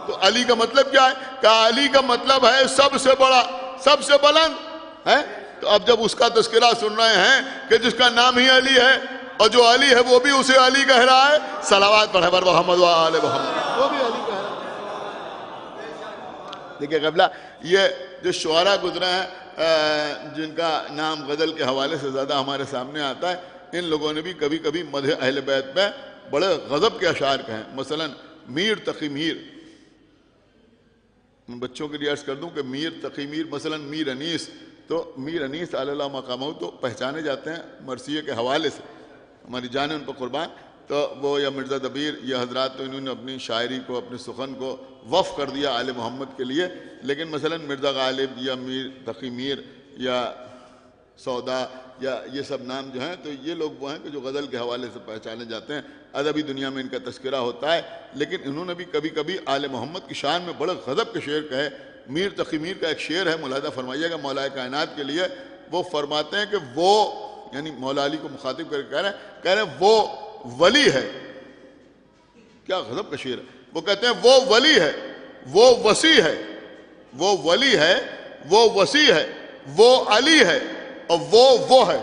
تو علی کا مطلب کیا ہے؟ کہ علی کا مطلب ہے سب سے بڑا, سب سے بلند ہے. تو اب جب اس کا تذکرہ سن رہے ہیں کہ جس کا نام ہی علی ہے اور جو علی ہے وہ بھی اسے علی کہہ رہا ہے, صلوات پڑھے بر محمد وآلہ محمد. وہ بھی علی کہہ رہا ہے. دیکھیں قبلہ, یہ جو شعراء گزرے ہیں جن کا نام غزل کے حوالے سے زیادہ ہمارے سامنے آتا ہے, ان لوگوں نے بھی کبھی کبھی مدح اہل بیت میں بڑے غضب کے اشعار کہیں. مثلا میر تقی میر, بچوں کے لیے عرض کر دوں کہ میر تقی میر, مثلا میر انیس, تو میر انیس علی اللہ مقامہ تو پہچانے جاتے ہیں مرثیے کے حوالے سے, ہماری جانیں ان پر قربان. تو وہ یا مرزا دبیر یہ حضرات تو انہوں نے اپنی شاعری کو, اپنی سخن کو وقف کر دیا آل محمد کے لیے. لیکن مثلا مرزا غالب یا میر تقی میر یا سودا یا یہ سب نام جو ہیں, تو یہ لوگ وہ ہیں کہ جو غزل کے حوالے سے پہچانے جاتے ہیں. ادبی دنیا میں ان کا تذکرہ ہوتا ہے, لیکن انہوں نے بھی کبھی کبھی آل محمد کی شان میں بڑے غضب کے شعر کہے. میر تقی میر کا ایک شعر ہے, ملاحظہ فرمائیے گا, مولا کائنات کے لیے. وہ فرماتے ہیں کہ وہ, یعنی مولا علی کو مخاطب کر کے کہہ رہے ہیں وہ ولی ہے. کیا غضب کا شعر ہے. وہ کہتے ہیں وہ ولی ہے, وہ وسیع ہے, وہ ولی ہے, وہ وسیع ہے, وہ علی ہے, اور وہ ہے.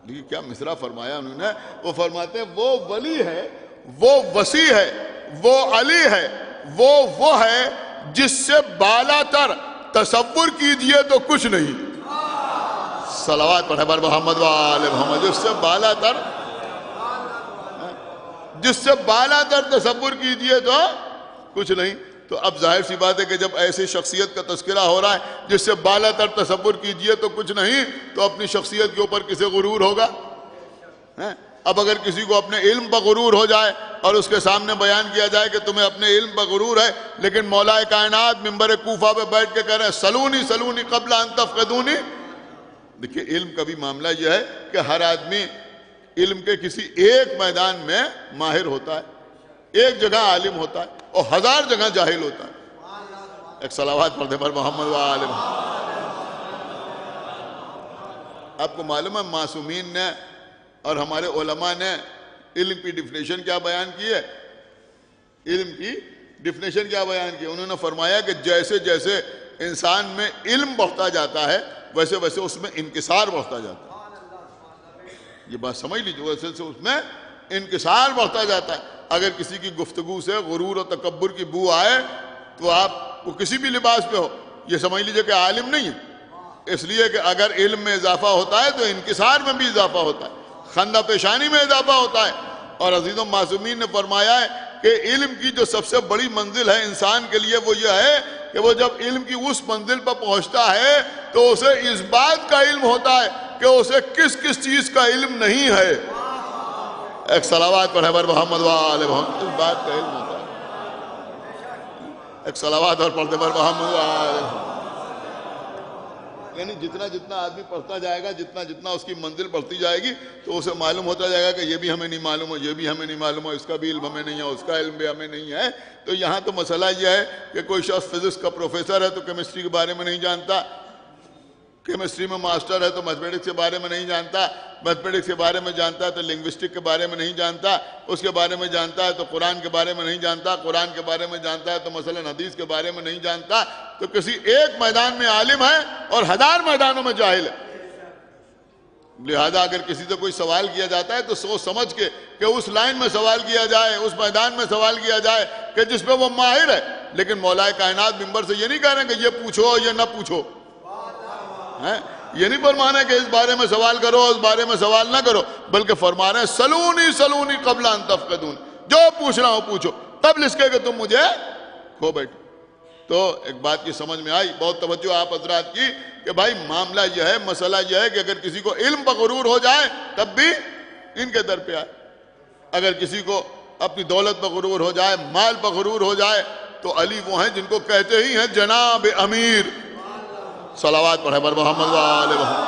دیکھیے کیا مصرع فرمایا انہوں نے. وہ فرماتے ہیں وہ ولی ہے, وہ وسیع ہے, وہ علی ہے، وہ ہے جس سے بالا تر تصور کیجئے تو کچھ نہیں. صلوات پڑھے بر محمد و آل محمد. جس سے بالا تر تصور کیجئے تو کچھ نہیں. تو اب ظاہر سی بات ہے کہ جب ایسی شخصیت کا تذکرہ ہو رہا ہے جس سے بالا تر تصور کیجئے تو کچھ نہیں، تو اپنی شخصیت کے اوپر کسے غرور ہوگا؟ اب اگر کسی کو اپنے علم پر غرور ہو جائے اور اس کے سامنے بیان کیا جائے کہ تمہیں اپنے علم پر غرور ہے، لیکن مولا کائنات منبر کوفہ پہ بیٹھ کے کہہ رہے ہیں سلونی سلونی قبل ان تفقدونی. دیکھیے علم کا بھی معاملہ یہ ہے کہ ہر آدمی علم کے کسی ایک میدان میں ماہر ہوتا ہے، ایک جگہ عالم ہوتا ہے اور 1000 جگہ جاہل ہوتا ہے. ایک صلوات پڑھتے پر محمد و آل محمد. آپ کو معلوم ہے معصومین نے اور ہمارے علماء نے علم کی ڈیفینیشن کیا بیان کی ہے؟ علم کی ڈیفینیشن کیا بیان کی؟ انہوں نے فرمایا کہ جیسے جیسے انسان میں علم بڑھتا جاتا ہے ویسے ویسے اس میں انکسار بڑھتا جاتا ہے. یہ بات سمجھ لیجیے، ویسے سے اس میں انکسار بڑھتا جاتا ہے. اگر کسی کی گفتگو سے غرور و تکبر کی بو آئے تو آپ کو کسی بھی لباس پہ ہو یہ سمجھ لیجیے کہ عالم نہیں ہے. اس لیے کہ اگر علم میں اضافہ ہوتا ہے تو انکسار میں بھی اضافہ ہوتا ہے، خندہ پیشانی میں اضافہ ہوتا ہے. اور عزیزوں معصومین نے فرمایا ہے کہ علم کی جو سب سے بڑی منزل ہے انسان کے لیے وہ یہ ہے کہ وہ جب علم کی اس منزل پر پہنچتا ہے تو اسے اس بات کا علم ہوتا ہے کہ اسے کس کس چیز کا علم نہیں ہے. ایک صلوات پڑھے بر محمد و آل محمد. اس بات کا علم ہوتا ہے. ایک صلوات اور پڑھتے بر محمد و آل محمد. یعنی جتنا جتنا آدمی پڑھتا جائے گا، جتنا جتنا اس کی منزل بڑھتی جائے گی تو اسے معلوم ہوتا جائے گا کہ یہ بھی ہمیں نہیں معلوم ہے، یہ بھی ہمیں نہیں معلوم ہے، اس کا بھی علم ہمیں نہیں ہے، اس کا علم بھی ہمیں نہیں ہے. تو یہاں تو مسئلہ یہ ہے کہ کوئی شخص فزکس کا پروفیسر ہے تو کیمسٹری کے بارے میں نہیں جانتا، کیمسٹری میں ماسٹر ہے تو میتھمیٹکس کے بارے میں نہیں جانتا، میتھمیٹکس کے بارے میں جانتا ہے تو لنگوسٹک کے بارے میں نہیں جانتا، اس کے بارے میں جانتا ہے تو قرآن کے بارے میں نہیں جانتا، قرآن کے بارے میں جانتا ہے تو مثلا حدیث کے بارے میں نہیں جانتا. تو کسی ایک میدان میں عالم ہے اور 1000 میدانوں میں جاہل ہے. لہذا اگر کسی سے کوئی سوال کیا جاتا ہے تو سوچ سمجھ کے کہ اس لائن میں سوال کیا جائے، اس میدان میں سوال کیا جائے کہ جس پہ وہ ماہر ہے. لیکن مولا کائنات منبر سے یہ نہیں کہہ رہے کہ یہ پوچھو یہ نہ پوچھو، یہ نہیں فرمانا کہ اس بارے میں سوال کرو اس بارے میں سوال نہ کرو، بلکہ فرما رہے ہیں سلونی سلونی قبل ان تفقدون. جو پوچھنا ہو پوچھو قبل اس کے کہ تم مجھے کھو بیٹھو. تو ایک بات کی سمجھ میں آئی، بہت توجہ آپ حضرات کی کہ بھائی معاملہ یہ ہے، مسئلہ یہ ہے کہ اگر کسی کو علم پر غرور ہو جائے تب بھی ان کے در پہ آئے. اگر کسی کو اپنی دولت پر غرور ہو جائے، مال پر غرور ہو جائے تو علی وہ ہیں جن کو کہتے ہی ہیں جناب امیر. صلوات پڑھے بر محمد و آل محمد.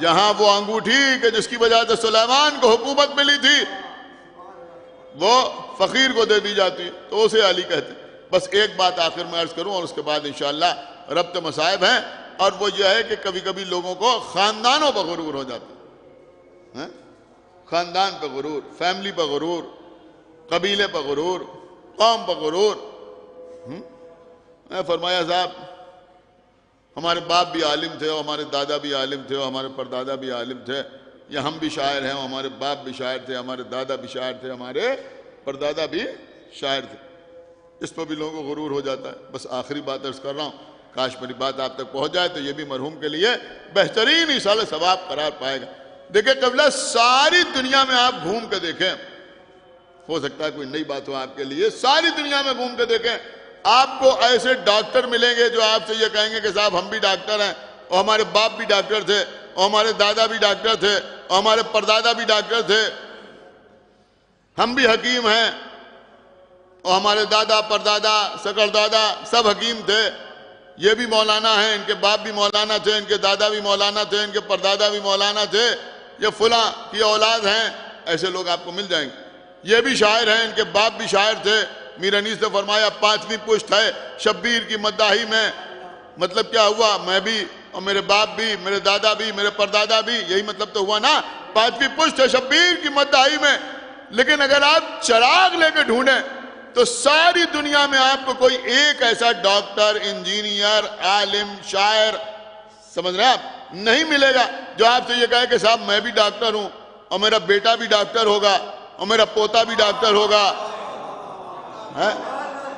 جہاں وہ انگوٹھی کہ جس کی وجہ سے سلیمان کو حکومت ملی تھی وہ فقیر کو دے دی جاتی تو اسے علی کہتے. بس ایک بات آخر میں عرض کروں اور اس کے بعد انشاءاللہ ربط مصائب ہیں، اور وہ یہ ہے کہ کبھی کبھی لوگوں کو خاندانوں پر غرور ہو جاتا ہے. خاندان پر غرور، فیملی پر غرور، قبیلے پر غرور، قوم پر غرور. فرمایا صاحب ہمارے باپ بھی عالم تھے اور ہمارے دادا بھی عالم تھے اور ہمارے پردادا بھی عالم تھے، یا ہم بھی شاعر ہیں اور ہمارے باپ بھی شاعر تھے، ہمارے دادا بھی شاعر تھے، ہمارے پردادا بھی شاعر تھے. اس پر بھی لوگوں کو غرور ہو جاتا ہے. بس آخری بات عرض کر رہا ہوں، کاش میری بات آپ تک پہنچ جائے تو یہ بھی مرحوم کے لیے بہترین ایصال ثواب قرار پائے گا. دیکھیں قبلہ ساری دنیا میں آپ گھوم کے دیکھیں، ہو سکتا ہے کوئی نئی بات ہو آپ کے لیے، ساری دنیا میں گھوم کے دیکھیں آپ کو ایسے ڈاکٹر ملیں گے جو آپ سے یہ کہیں گے کہ صاحب ہم بھی ڈاکٹر ہیں اور ہمارے باپ بھی ڈاکٹر تھے اور ہمارے دادا بھی ڈاکٹر تھے اور ہمارے پردادا بھی ڈاکٹر تھے، ہم بھی حکیم ہیں اور ہمارے دادا پردادا سکردادا سب حکیم تھے، یہ بھی مولانا ہیں، ان کے باپ بھی مولانا تھے، ان کے دادا بھی مولانا تھے، ان کے پردادا بھی مولانا تھے، یہ فلاں کی اولاد ہیں. ایسے لوگ آپ کو مل جائیں گے. یہ بھی شاعر ہیں، ان کے باپ بھی شاعر تھے. میر انیس نے فرمایا 5ویں پشت ہے شبیر کی مداحی میں. مطلب کیا ہوا؟ میں بھی اور میرے باپ بھی، میرے دادا بھی، میرے پردادا بھی، یہی مطلب تو ہوا نا. 5ویں پشت ہے شبیر کی مداحی میں. لیکن اگر آپ چراغ لے کے ڈھونڈیں تو ساری دنیا میں آپ کو کوئی ایک ایسا ڈاکٹر، انجینئر، عالم، شاعر، سمجھ رہے ہیں آپ، نہیں ملے گا جو آپ سے یہ کہے کہ صاحب میں بھی ڈاکٹر ہوں اور میرا بیٹا بھی ڈاکٹر ہوگا اور میرا پوتا بھی ڈاکٹر ہوگا.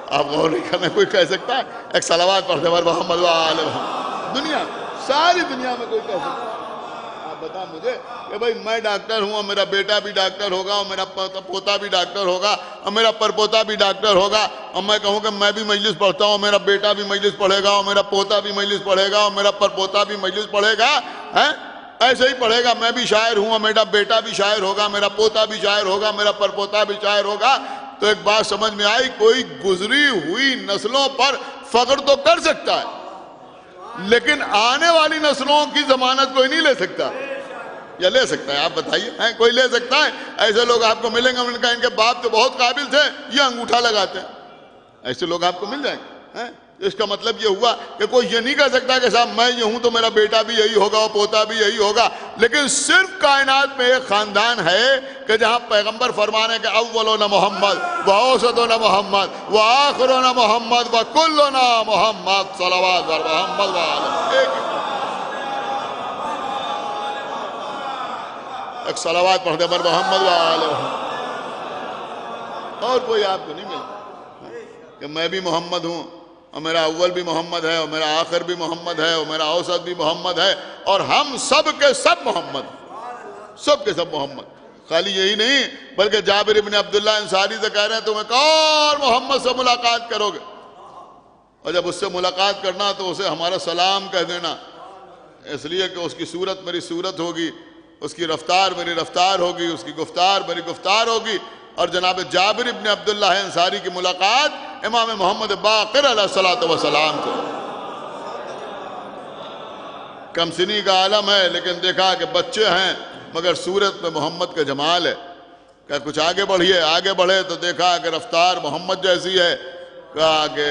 آپ غور نہیں کرنا کوئی کہہ سکتا ہے؟ ایک صلوات پڑھتے پر محمد وآل محمد. دنیا ساری دنیا میں کوئی کہہ سکتا ہے؟ آپ بتا مجھے کہ بھائی میں ڈاکٹر ہوں اور میرا بیٹا بھی ڈاکٹر ہوگا اور میرا پوتا بھی ڈاکٹر ہوگا اور میرا پرپوتا بھی ڈاکٹر ہوگا, اور میں کہوں کہ میں بھی مجلس پڑھتا ہوں, میرا بیٹا بھی مجلس پڑھے گا اور میرا پوتا بھی مجلس پڑھے گا اور میرا پرپوتا بھی مجلس پڑھے گا, ایسے ہی پڑھے گا, میں بھی شاعر ہوں اور میرا بیٹا بھی شاعر ہوگا, میرا پوتا بھی شاعر ہوگا, میرا پرپوتا بھی شاعر ہوگا. تو ایک بات سمجھ میں آئی, کوئی گزری ہوئی نسلوں پر فخر تو کر سکتا ہے لیکن آنے والی نسلوں کی ضمانت کوئی نہیں لے سکتا. یا لے سکتا ہے؟ آپ بتائیے, کوئی لے سکتا ہے؟ ایسے لوگ آپ کو ملیں گے, انہوں نے کہا ان کے باپ تو بہت قابل تھے, یہ انگوٹھا لگاتے ہیں. ایسے لوگ آپ کو مل جائیں گے. اس کا مطلب یہ ہوا کہ کوئی یہ نہیں کہہ سکتا کہ صاحب میں یہ ہوں تو میرا بیٹا بھی یہی ہوگا اور پوتا بھی یہی ہوگا. لیکن صرف کائنات میں ایک خاندان ہے کہ جہاں پیغمبر فرمانے کہ اولنا محمد و اوسطنا محمد و آخرنا محمد و کلنا محمد صلوات و محمد و آلہ. ایک صلوات پڑھتے پر محمد و آلہ محمد. اور کوئی آپ کو نہیں ملتا کہ میں بھی محمد ہوں اور میرا اول بھی محمد ہے اور میرا آخر بھی محمد ہے اور میرا اوسط بھی محمد ہے اور ہم سب کے سب محمد, سب کے سب محمد. خالی یہی نہیں بلکہ جابر ابن عبداللہ انصاری سے کہہ رہے ہیں تم ایک اور محمد سے ملاقات کرو گے, اور جب اس سے ملاقات کرنا تو اسے ہمارا سلام کہہ دینا, اس لیے کہ اس کی صورت میری صورت ہوگی, اس کی رفتار میری رفتار ہوگی, اس کی گفتار میری گفتار ہوگی. اور جناب جابر ابن عبداللہ انصاری کی ملاقات امام محمد باقر علیہ الصلوۃ والسلام کو. کم سنی کا عالم ہے لیکن دیکھا کہ بچے ہیں مگر صورت میں محمد کا جمال ہے. کہ کچھ آگے بڑھیے, آگے بڑھے تو دیکھا کہ رفتار محمد جیسی ہے. کہا کہ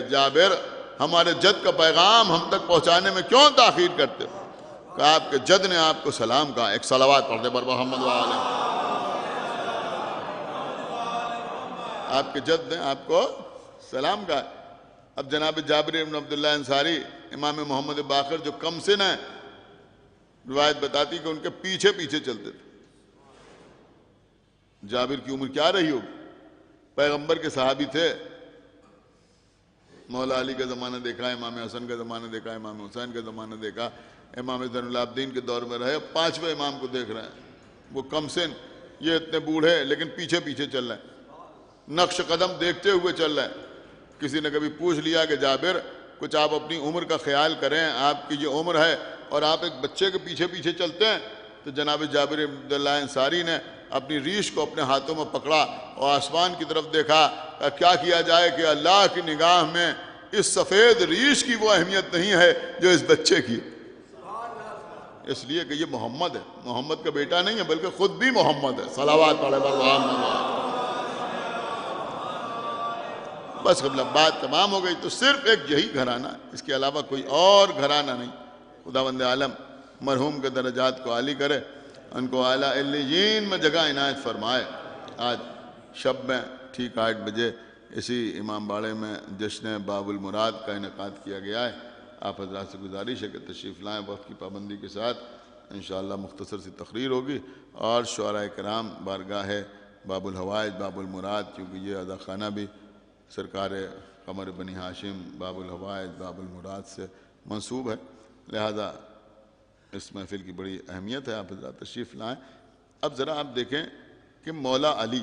جابر ہمارے جد کا پیغام ہم تک پہنچانے میں کیوں تاخیر کرتے ہو؟ کہا آپ کے جد نے آپ کو سلام کہا. ایک صلوات پڑھتے پر محمد وآلہ. آپ کے جد نے آپ کو سلام کہا. اب جناب جابر ابن عبداللہ انصاری امام محمد باقر جو کم سن ہیں, روایت بتاتی کہ ان کے پیچھے پیچھے چلتے تھے. جابر کی عمر کیا رہی ہوگی؟ پیغمبر کے صحابی تھے. مولا علی کا زمانہ دیکھا, امام حسن کا زمانہ دیکھا, امام حسین کا زمانہ دیکھا, امام زین العابدین کے دور میں رہے, پانچویں امام کو دیکھ رہے ہیں. وہ کم سن, یہ اتنے بوڑھے لیکن پیچھے پیچھے چل رہے ہیں, نقش قدم دیکھتے ہوئے چل رہے ہیں. کسی نے کبھی پوچھ لیا کہ جابر کچھ آپ اپنی عمر کا خیال کریں, آپ کی یہ عمر ہے اور آپ ایک بچے کے پیچھے پیچھے چلتے ہیں. تو جناب جابر عبداللہ انصاری نے اپنی ریش کو اپنے ہاتھوں میں پکڑا اور آسمان کی طرف دیکھا. کیا کیا جائے کہ اللہ کی نگاہ میں اس سفید ریش کی وہ اہمیت نہیں ہے جو اس بچے کی, اس لیے کہ یہ محمد ہے, محمد کا بیٹا نہیں ہے بلکہ خود بھی محمد ہے. صلوات پڑھے پر محمد. بس قبل بات تمام ہو گئی. تو صرف ایک یہی گھرانہ, اس کے علاوہ کوئی اور گھرانہ نہیں. خداوند عالم مرحوم کے درجات کو عالی کرے, ان کو اعلیٰ علیین میں جگہ عنایت فرمائے. آج شب میں ٹھیک 8 بجے اسی امام باڑے میں جشن باب المراد کا انعقاد کیا گیا ہے. آپ حضرات سے گزارش ہے کہ تشریف لائیں وقت کی پابندی کے ساتھ. انشاءاللہ مختصر سی تقریر ہوگی اور شعراء کرام بارگاہ باب الحوائج باب المراد, کیونکہ یہ ادا خانہ بھی سرکار قمر بنی ہاشم باب الحوائج باب المراد سے منسوب ہے, لہذا اس محفل کی بڑی اہمیت ہے. آپ حضرات تشریف لائیں. اب ذرا آپ دیکھیں کہ مولا علی,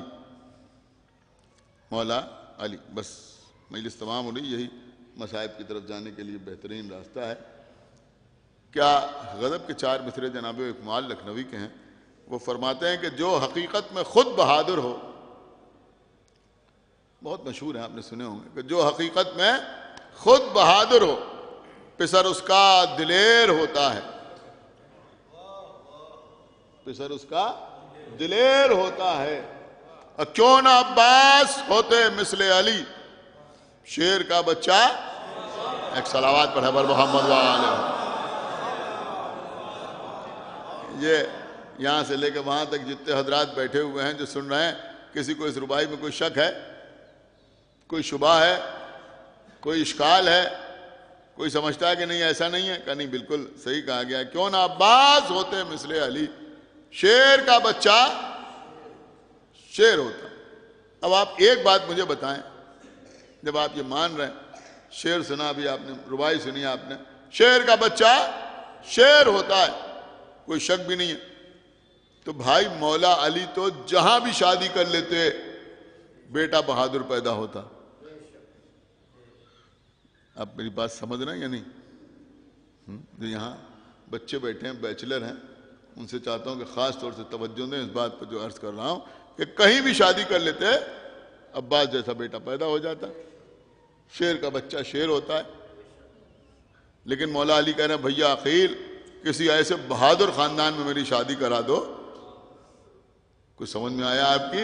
مولا علی, بس مجلس تمام ہو رہی, یہی مصائب کی طرف جانے کے لیے بہترین راستہ ہے. کیا غضب کے 4 مصرے جناب اکمال لکھنوی کے ہیں. وہ فرماتے ہیں کہ جو حقیقت میں خود بہادر ہو, بہت مشہور ہیں آپ نے سنے ہوں گے, کہ جو حقیقت میں خود بہادر ہو پسر اس کا دلیر ہوتا ہے, پسر اس کا دلیر ہوتا ہے. اور کیوں نہ عباس ہوتے مثل علی, شیر کا بچہ. ایک صلوات پڑھے پر محمد وآلہ. یہ یہاں سے لے کے وہاں تک جتنے حضرات بیٹھے ہوئے ہیں جو سن رہے ہیں, کسی کو اس ربائی میں کوئی شک ہے, کوئی شبہ ہے, کوئی اشکال ہے, کوئی سمجھتا ہے کہ نہیں ایسا نہیں ہے؟ کہ نہیں, بالکل صحیح کہا گیا. کیوں نہ عباس ہوتے مثل علی, شیر کا بچہ شیر ہوتا ہے۔ اب آپ ایک بات مجھے بتائیں، جب آپ یہ مان رہے ہیں، شیر سنا بھی آپ نے، ربائی سنی آپ نے، شیر کا بچہ شیر ہوتا ہے، کوئی شک بھی نہیں ہے۔ تو بھائی مولا علی تو جہاں بھی شادی کر لیتے بیٹا بہادر پیدا ہوتا۔ آپ میری بات سمجھ رہے ہیں یا نہیں؟ جو یہاں بچے بیٹھے ہیں، بیچلر ہیں، ان سے چاہتا ہوں کہ خاص طور سے توجہ دیں اس بات پر جو عرض کر رہا ہوں کہ کہیں بھی شادی کر لیتے عباس جیسا بیٹا پیدا ہو جاتا، شیر کا بچہ شیر ہوتا ہے۔ لیکن مولا علی کہہ رہے ہیں بھیا عقیل کسی ایسے بہادر خاندان میں میری شادی کرا دو۔ کچھ سمجھ میں آیا آپ کی؟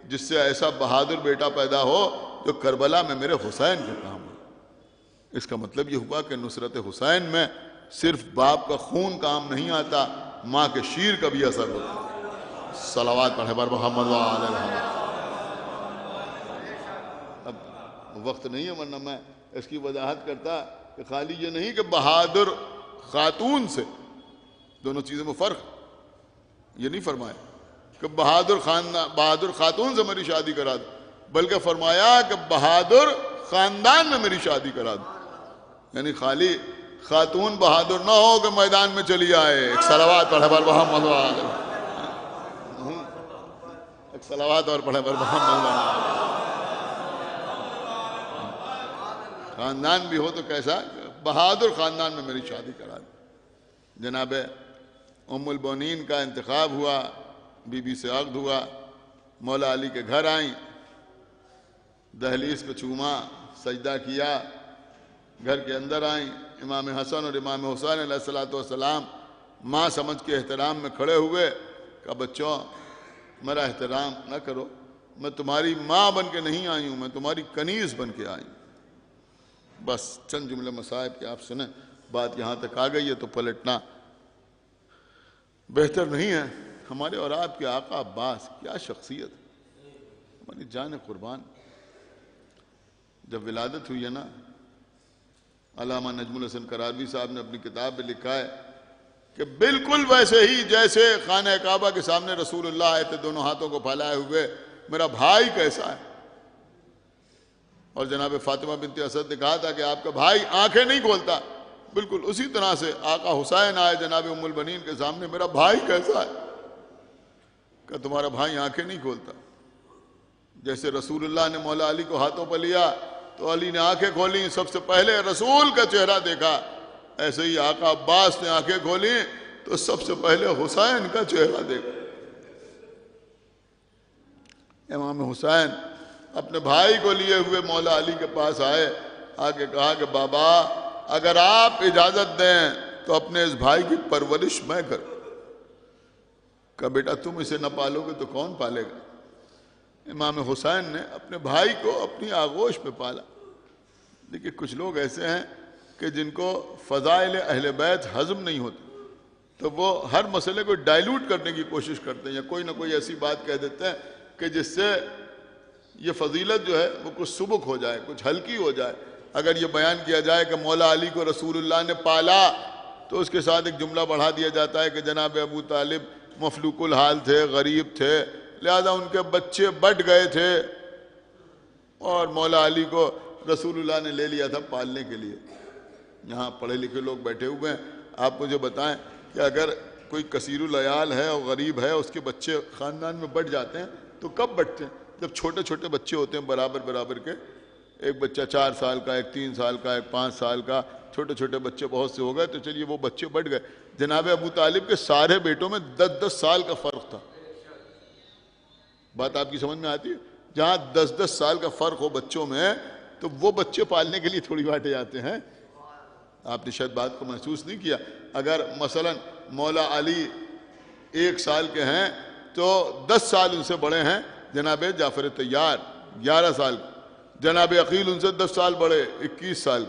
جس سے ایسا بہادر بیٹا پیدا ہو جو کربلا میں میرے حسین کے کام ہو۔ اس کا مطلب یہ ہوا کہ نصرت حسین میں صرف باپ کا خون کام نہیں آتا، ماں کے شیر کا بھی اثر ہوتا ہے۔ صلوات پڑھے بر محمد وآل محمد۔ اب وقت نہیں ہے ورنہ میں اس کی وضاحت کرتا کہ خالی یہ نہیں کہ بہادر خاتون سے، دونوں چیزوں میں فرق، یہ نہیں فرمایا کہ بہادر خاتون سے میری شادی کرا دو، بلکہ فرمایا کہ بہادر خاندان میں میری شادی کرا دو۔ یعنی خالی خاتون بہادر نہ ہو کہ میدان میں چلی آئے۔ ایک صلوات پڑھے بر محمد وآل محمد، ایک صلوات اور پڑھے بر محمد وآل محمد۔ خاندان بھی ہو تو کیسا؟ بہادر خاندان میں میری شادی کرا دی۔ جناب ام البنین کا انتخاب ہوا، بی بی سے عقد ہوا، مولا علی کے گھر آئیں، دہلیز پہ چوما، سجدہ کیا، گھر کے اندر آئیں، امام حسن اور امام حسین علیہ السلام ماں سمجھ کے احترام میں کھڑے ہوئے، کہا بچوں میرا احترام نہ کرو، میں تمہاری ماں بن کے نہیں آئی ہوں، میں تمہاری کنیز بن کے آئی ہوں۔ بس چند جملے مصائب کہ آپ سنیں، بات یہاں تک آ گئی ہے تو پلٹنا بہتر نہیں ہے۔ ہمارے اور آپ کے آقا عباس کیا شخصیت، ہماری جان قربان۔ جب ولادت ہوئی ہے نا، علامہ نجم الحسن کراروی صاحب نے اپنی کتاب میں لکھا ہے کہ بالکل ویسے ہی جیسے خانہ کعبہ کے سامنے رسول اللہ آئے تھے دونوں ہاتھوں کو پھیلائے ہوئے، میرا بھائی کیسا ہے؟ اور جناب فاطمہ بنت اسد نے کہا تھا کہ آپ کا بھائی آنکھیں نہیں کھولتا، بالکل اسی طرح سے آقا حسین آئے جناب ام البنین کے سامنے، میرا بھائی کیسا ہے؟ کہ تمہارا بھائی آنکھیں نہیں کھولتا۔ جیسے رسول اللہ نے مولا علی کو ہاتھوں پر لیا تو علی نے آنکھیں کھولیں، سب سے پہلے رسول کا چہرہ دیکھا، ایسے ہی آقا عباس نے آنکھیں کھولیں تو سب سے پہلے حسین کا چہرہ دیکھا۔ امام حسین اپنے بھائی کو لیے ہوئے مولا علی کے پاس آئے، آگے کہا کہ بابا اگر آپ اجازت دیں تو اپنے اس بھائی کی پرورش میں کروں۔ کہا بیٹا تم اسے نہ پالو گے تو کون پالے گا؟ امام حسین نے اپنے بھائی کو اپنی آغوش میں پالا۔ دیکھیں کچھ لوگ ایسے ہیں کہ جن کو فضائل اہل بیت ہضم نہیں ہوتے، تو وہ ہر مسئلے کو ڈائیلوٹ کرنے کی کوشش کرتے ہیں، یا کوئی نہ کوئی ایسی بات کہہ دیتے ہیں کہ جس سے یہ فضیلت جو ہے وہ کچھ سبک ہو جائے، کچھ ہلکی ہو جائے۔ اگر یہ بیان کیا جائے کہ مولا علی کو رسول اللہ نے پالا تو اس کے ساتھ ایک جملہ بڑھا دیا جاتا ہے کہ جناب ابو طالب مفلوک الحال تھے، غریب تھے، لہذا ان کے بچے بٹ گئے تھے اور مولا علی کو رسول اللہ نے لے لیا تھا پالنے کے لیے۔ یہاں پڑھے لکھے لوگ بیٹھے ہوئے ہیں، آپ مجھے بتائیں کہ اگر کوئی کثیر العیال ہے اور غریب ہے، اس کے بچے خاندان میں بٹ جاتے ہیں تو کب بٹتے ہیں؟ جب چھوٹے چھوٹے بچے ہوتے ہیں برابر کے، ایک بچہ 4 سال کا، ایک 3 سال کا، ایک 5 سال کا، چھوٹے چھوٹے بچے بہت سے ہو گئے تو چلیے وہ بچے بٹ گئے۔ جناب ابو طالب کے سارے بیٹوں میں 10-10 سال کا فرق تھا۔ بات آپ کی سمجھ میں آتی ہے؟ جہاں 10-10 سال کا فرق ہو بچوں میں تو وہ بچے پالنے کے لیے تھوڑی بانٹے جاتے ہیں۔ آپ نے شاید بات کو محسوس نہیں کیا۔ اگر مثلا مولا علی 1 سال کے ہیں تو 10 سال ان سے بڑے ہیں جناب جعفر طیار 11 سال، جناب عقیل ان سے 10 سال بڑے 21 سال،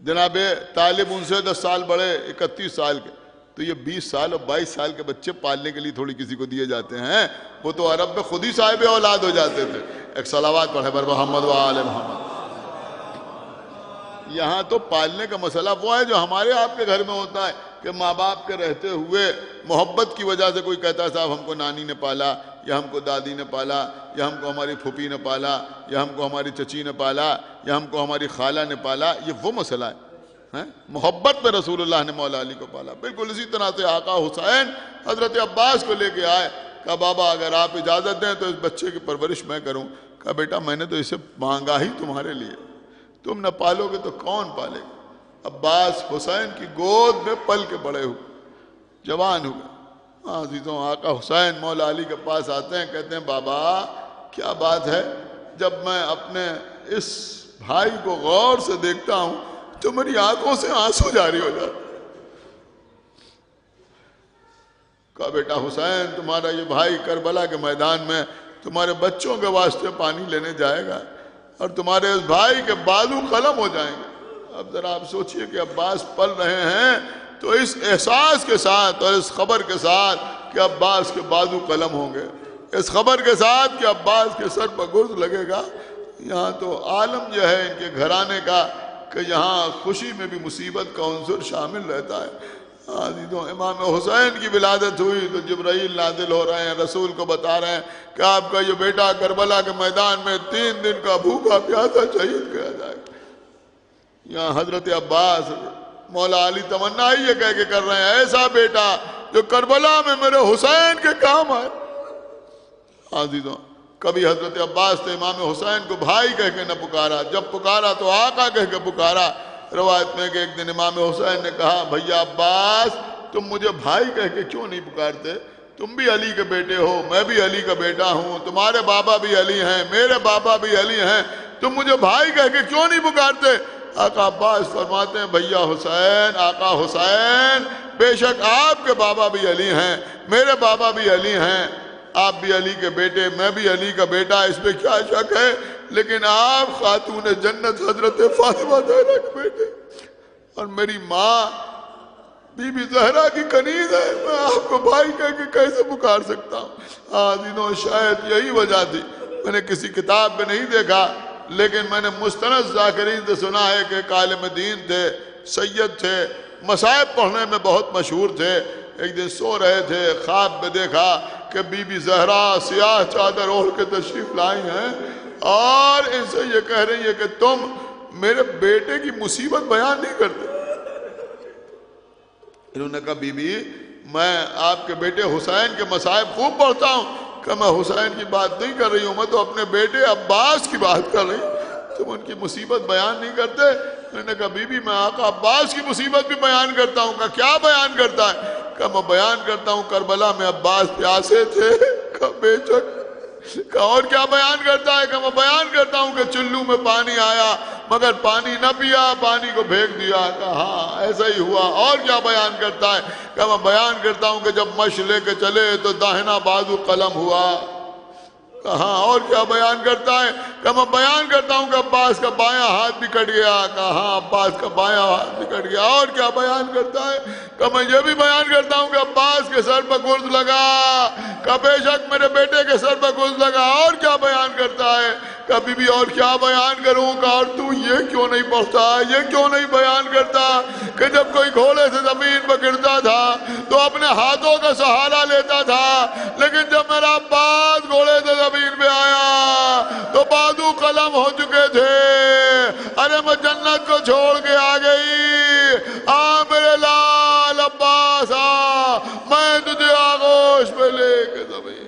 جناب طالب ان سے 10 سال بڑے 31 سال کے۔ تو یہ 20 سال اور 22 سال کے بچے پالنے کے لیے تھوڑی کسی کو دیے جاتے ہیں، وہ تو عرب میں خود ہی صاحب اولاد ہو جاتے تھے۔ ایک صلوات پڑھے بر محمد وآل محمد۔ یہاں تو پالنے کا مسئلہ وہ ہے جو ہمارے آپ کے گھر میں ہوتا ہے کہ ماں باپ کے رہتے ہوئے محبت کی وجہ سے کوئی کہتا ہے صاحب ہم کو نانی نے پالا، یا ہم کو دادی نے پالا، یا ہم کو ہماری پھوپھی نے پالا، یا ہم کو ہماری چچی نے پالا، یا ہم کو ہماری خالہ نے پالا، یہ وہ مسئلہ ہے۔ محبت میں رسول اللہ نے مولا علی کو پالا۔ بالکل اسی طرح سے آقا حسین حضرت عباس کو لے کے آئے، کہا بابا اگر آپ اجازت دیں تو اس بچے کی پرورش میں کروں۔ کہا بیٹا میں نے تو اسے مانگا ہی تمہارے لیے، تم نہ پالو گے تو کون پالے گا؟ عباس حسین کی گود میں پل کے بڑے ہوئے، جوان ہوئے۔ عزیزوں آقا حسین مولا علی کے پاس آتے ہیں، کہتے ہیں بابا کیا بات ہے، جب میں اپنے اس بھائی کو غور سے دیکھتا ہوں تو میری آنکھوں سے آنسو جاری ہو جاتے۔ کہا بیٹا حسین تمہارا یہ بھائی کربلا کے میدان میں تمہارے بچوں کے واسطے پانی لینے جائے گا اور تمہارے اس بھائی کے بازو قلم ہو جائیں گے۔ اب ذرا آپ سوچئے کہ عباس پل رہے ہیں تو اس احساس کے ساتھ اور اس خبر کے ساتھ کہ عباس کے بازو قلم ہوں گے، اس خبر کے ساتھ کہ عباس کے سر پر گرز لگے گا، یہاں تو عالم جو ہے ان کے گھرانے کا کہ یہاں خوشی میں بھی مصیبت کا عنصر شامل رہتا ہے۔ عزیزوں امام حسین کی ولادت ہوئی تو جبرائیل نازل ہو رہے ہیں، رسول کو بتا رہے ہیں کہ آپ کا یہ بیٹا کربلا کے میدان میں 3 دن کا بھوکا پیاسا شہید کیا جائے گا۔ یہاں حضرت عباس مولا علی تمنا ہی یہ کہہ کے کر رہے ہیں ایسا بیٹا جو کربلا میں میرے حسین کے کام آئے۔ عزیزوں کبھی حضرت عباس نے امام حسین کو بھائی کہہ کے نہ پکارا، جب پکارا تو آقا کہہ کے پکارا۔ روایت میں کہ ایک دن امام حسین نے کہا بھیا عباس تم مجھے بھائی کہہ کے کیوں نہیں پکارتے؟ تم بھی علی کے بیٹے ہو، میں بھی علی کا بیٹا ہوں، تمہارے بابا بھی علی ہیں، میرے بابا بھی علی ہیں، تم مجھے بھائی کہہ کے کیوں نہیں پکارتے؟ آقا عباس فرماتے ہیں بھیا حسین، آقا حسین بے شک آپ کے بابا بھی علی ہیں، میرے بابا بھی علی ہیں، آپ بھی علی کے بیٹے، میں بھی علی کا بیٹا، اس میں کیا شک ہے؟ لیکن آپ خاتون جنت حضرت فاطمہ زہرا کے بیٹے اور میری ماں بی بی زہرا کی کنیز ہے، میں آپ کو بھائی کہہ کے کیسے پکار سکتا ہوں؟ عزیزوں شاید یہی وجہ تھی، میں نے کسی کتاب میں نہیں دیکھا لیکن میں نے مستند ذاکرین سے سنا ہے کہ ایک عالم دین تھے، سید تھے، مصائب پڑھنے میں بہت مشہور تھے۔ ایک دن سو رہے تھے، خواب میں دیکھا کہ بی بی زہرا سیاہ چادر اوڑھ کے تشریف لائی ہیں اور ان سے یہ کہہ رہی ہے کہ تم میرے بیٹے کی مصیبت بیان نہیں کرتے۔ انہوں نے کہا بی بی میں آپ کے بیٹے حسین کے مصائب خوب پڑھتا ہوں، کہ میں حسین کی بات نہیں کر رہی ہوں، میں تو اپنے بیٹے عباس کی بات کر رہی ہوں، تم ان کی مصیبت بیان نہیں کرتے؟ انہوں نے کہا بی بی میں آقا عباس کی مصیبت بھی بیان کرتا ہوں۔ کہا کیا بیان کرتا ہے؟ کہ میں بیان کرتا ہوں کربلا میں عباس پیاسے تھے۔ کہ بے شک۔ کہ اور کیا بیان کرتا ہے؟ کہ میں بیان کرتا ہوں کہ چلو میں پانی آیا مگر پانی نہ پیا، پانی کو پھینک دیا۔ کہ ہاں ایسا ہی ہوا۔ اور کیا بیان کرتا ہے؟ کہ میں بیان کرتا ہوں کہ جب مشق لے کے چلے تو داہنا بازو قلم ہوا۔ کہا اور کیا بیان کرتا ہے؟ کہ میں بیان کرتا ہوں کہ عباس کا بایاں ہاتھ بھی کٹ گیا۔ کہا عباس کا بایاں ہاتھ بھی کٹ گیا۔ اور کیا بیان کرتا ہے؟ کہ میں یہ بھی بیان کرتا ہوں کہ عباس کے سر پر گرز لگا۔ کہ بے شک میرے بیٹے کے سر پر گرز لگا۔ اور کیا بیان کرتا ہے؟ کہ بی بی اور کیا بیان کروں؟ کہ اور تو یہ کیوں نہیں پڑھتا، یہ کیوں نہیں بیان کرتا کہ جب کوئی گھوڑے سے زمین پر گرتا تھا تو اپنے ہاتھوں کا سہارا لیتا تھا، لیکن جب میرا عباس گھوڑے سے زمین پہ آیا تو بازو قلم ہو چکے تھے۔ ارے میں جنت کو چھوڑ کے آ گئی، آ میرے لال عباس آ، میں تجھے آغوش پہ لے کے زمین۔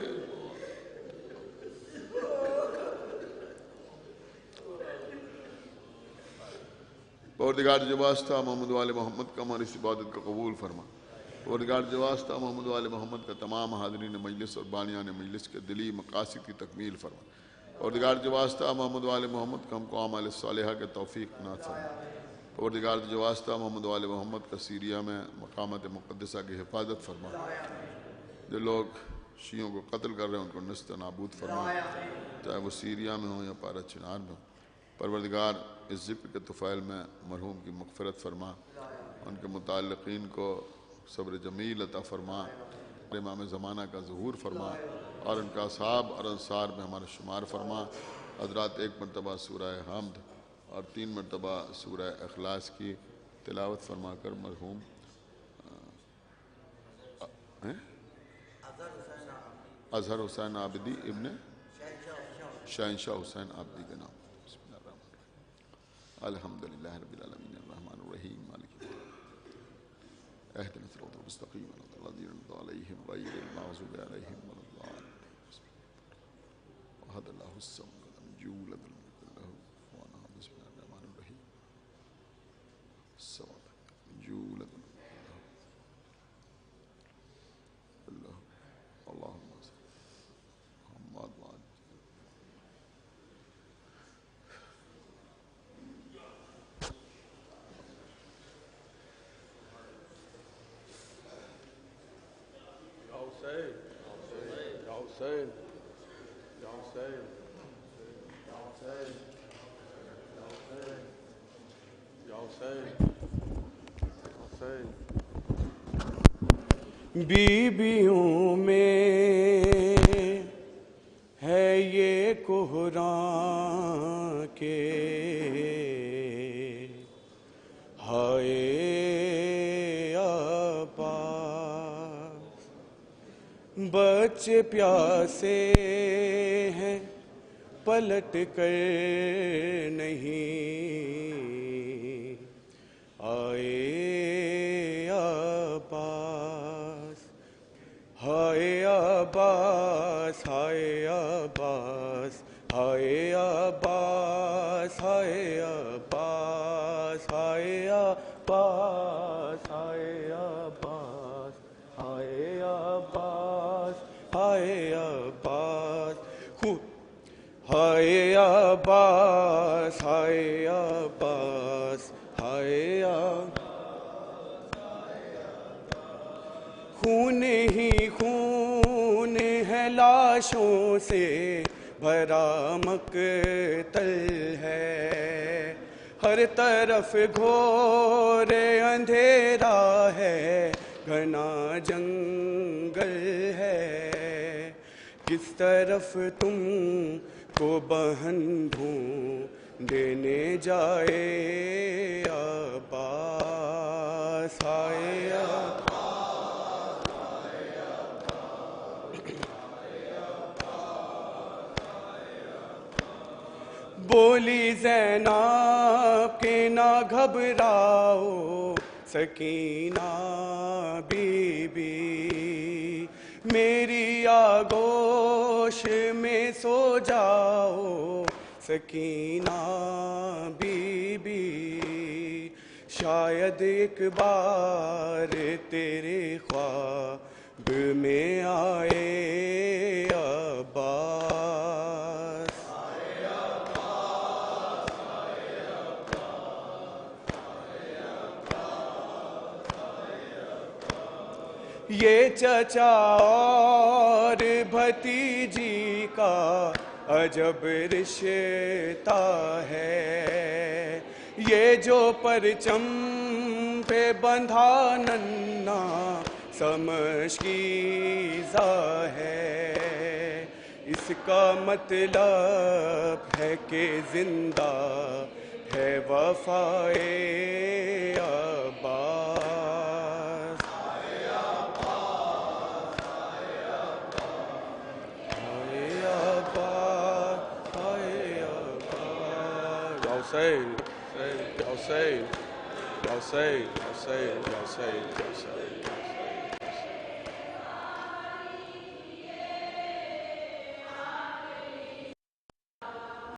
پروردگار جو واسطہ محمد وآل محمد کا ہماری اس عبادت کا قبول فرما۔ پروردگار جو واسطہ محمد وآل محمد کا تمام حاضرین مجلس اور بانیان مجلس کے دلی مقاصد کی تکمیل فرما۔ پروردگار جو واسطہ محمد وآل محمد کا ہم کو اعمال صالحہ کے توفیق عنایت فرما۔ پروردگار جو واسطہ محمد وآل محمد کا سیریا میں مقامات مقدسہ کی حفاظت فرما۔ جو لوگ شیعوں کو قتل کر رہے ہیں ان کو نست نابود فرما، چاہے وہ سیریا میں ہوں یا پارا چنار میں ہوں۔ پروردگار اس ذکر کے طفیل میں مرحوم کی مغفرت فرما، ان کے متعلقین کو صبر جمیل عطا فرما، امام زمانہ کا ظہور فرما اور ان کا اصحاب اور انصار میں ہمارا شمار فرما۔ حضرات 1 مرتبہ سورہ حمد اور 3 مرتبہ سورہ اخلاص کی تلاوت فرما کر مرحوم اظہر حسین عابدی ابن شہنشاہ حسین عابدی کے نام. بسم اللہ الرحمن الرحیم. الحمدللہ رب العالمین الرحمن الرحیم مالک یوم الدین اہدنا الصراط المستقیم صراط الذین انعمت علیہم غیر المغضوب علیہم ولا الضالین. احد اللہ الصمد لم یولد ولم یکن له کفوا احد. بسم اللہ الرحمن الرحیم. الصمد لم یولد ولم یکن له اللہ اللہم محمد وعلی بیبیوں میں ہے یہ کوہراں کے ہائے عباس بچے پیاسے ہیں پلٹ کر نہیں آئے عباس. ہائے عباس ہائے عباس ہائے عباس ہائے عباس ہائے عباس ہائے عباس ہائے عباس ہائے عباس ہائے عباس ہائے عباس ہائے خون ہی خون ہے لاشوں سے بھرا مقتل ہے ہر طرف گھور اندھیرا ہے گھنا جنگل ہے کس طرف تم کو بہن ڈھونڈنے جائے عباس ہائے بولی زینب کہ نہ گھبراؤ سکینہ بی بی میری آغوش میں سو جاؤ سکینہ بی بی شاید ایک بار تیرے خواب میں آئے عباس. یہ چچا اور بھتیجی کا عجب رشتہ ہے یہ جو پرچم پہ بندھا ننھا سمشکیزہ ہے اس کا مطلب ہے کہ زندہ ہے وفائے عباس. Hussein, Hussein, Hussein, Hussein, Hussein, Hussein, Hussein.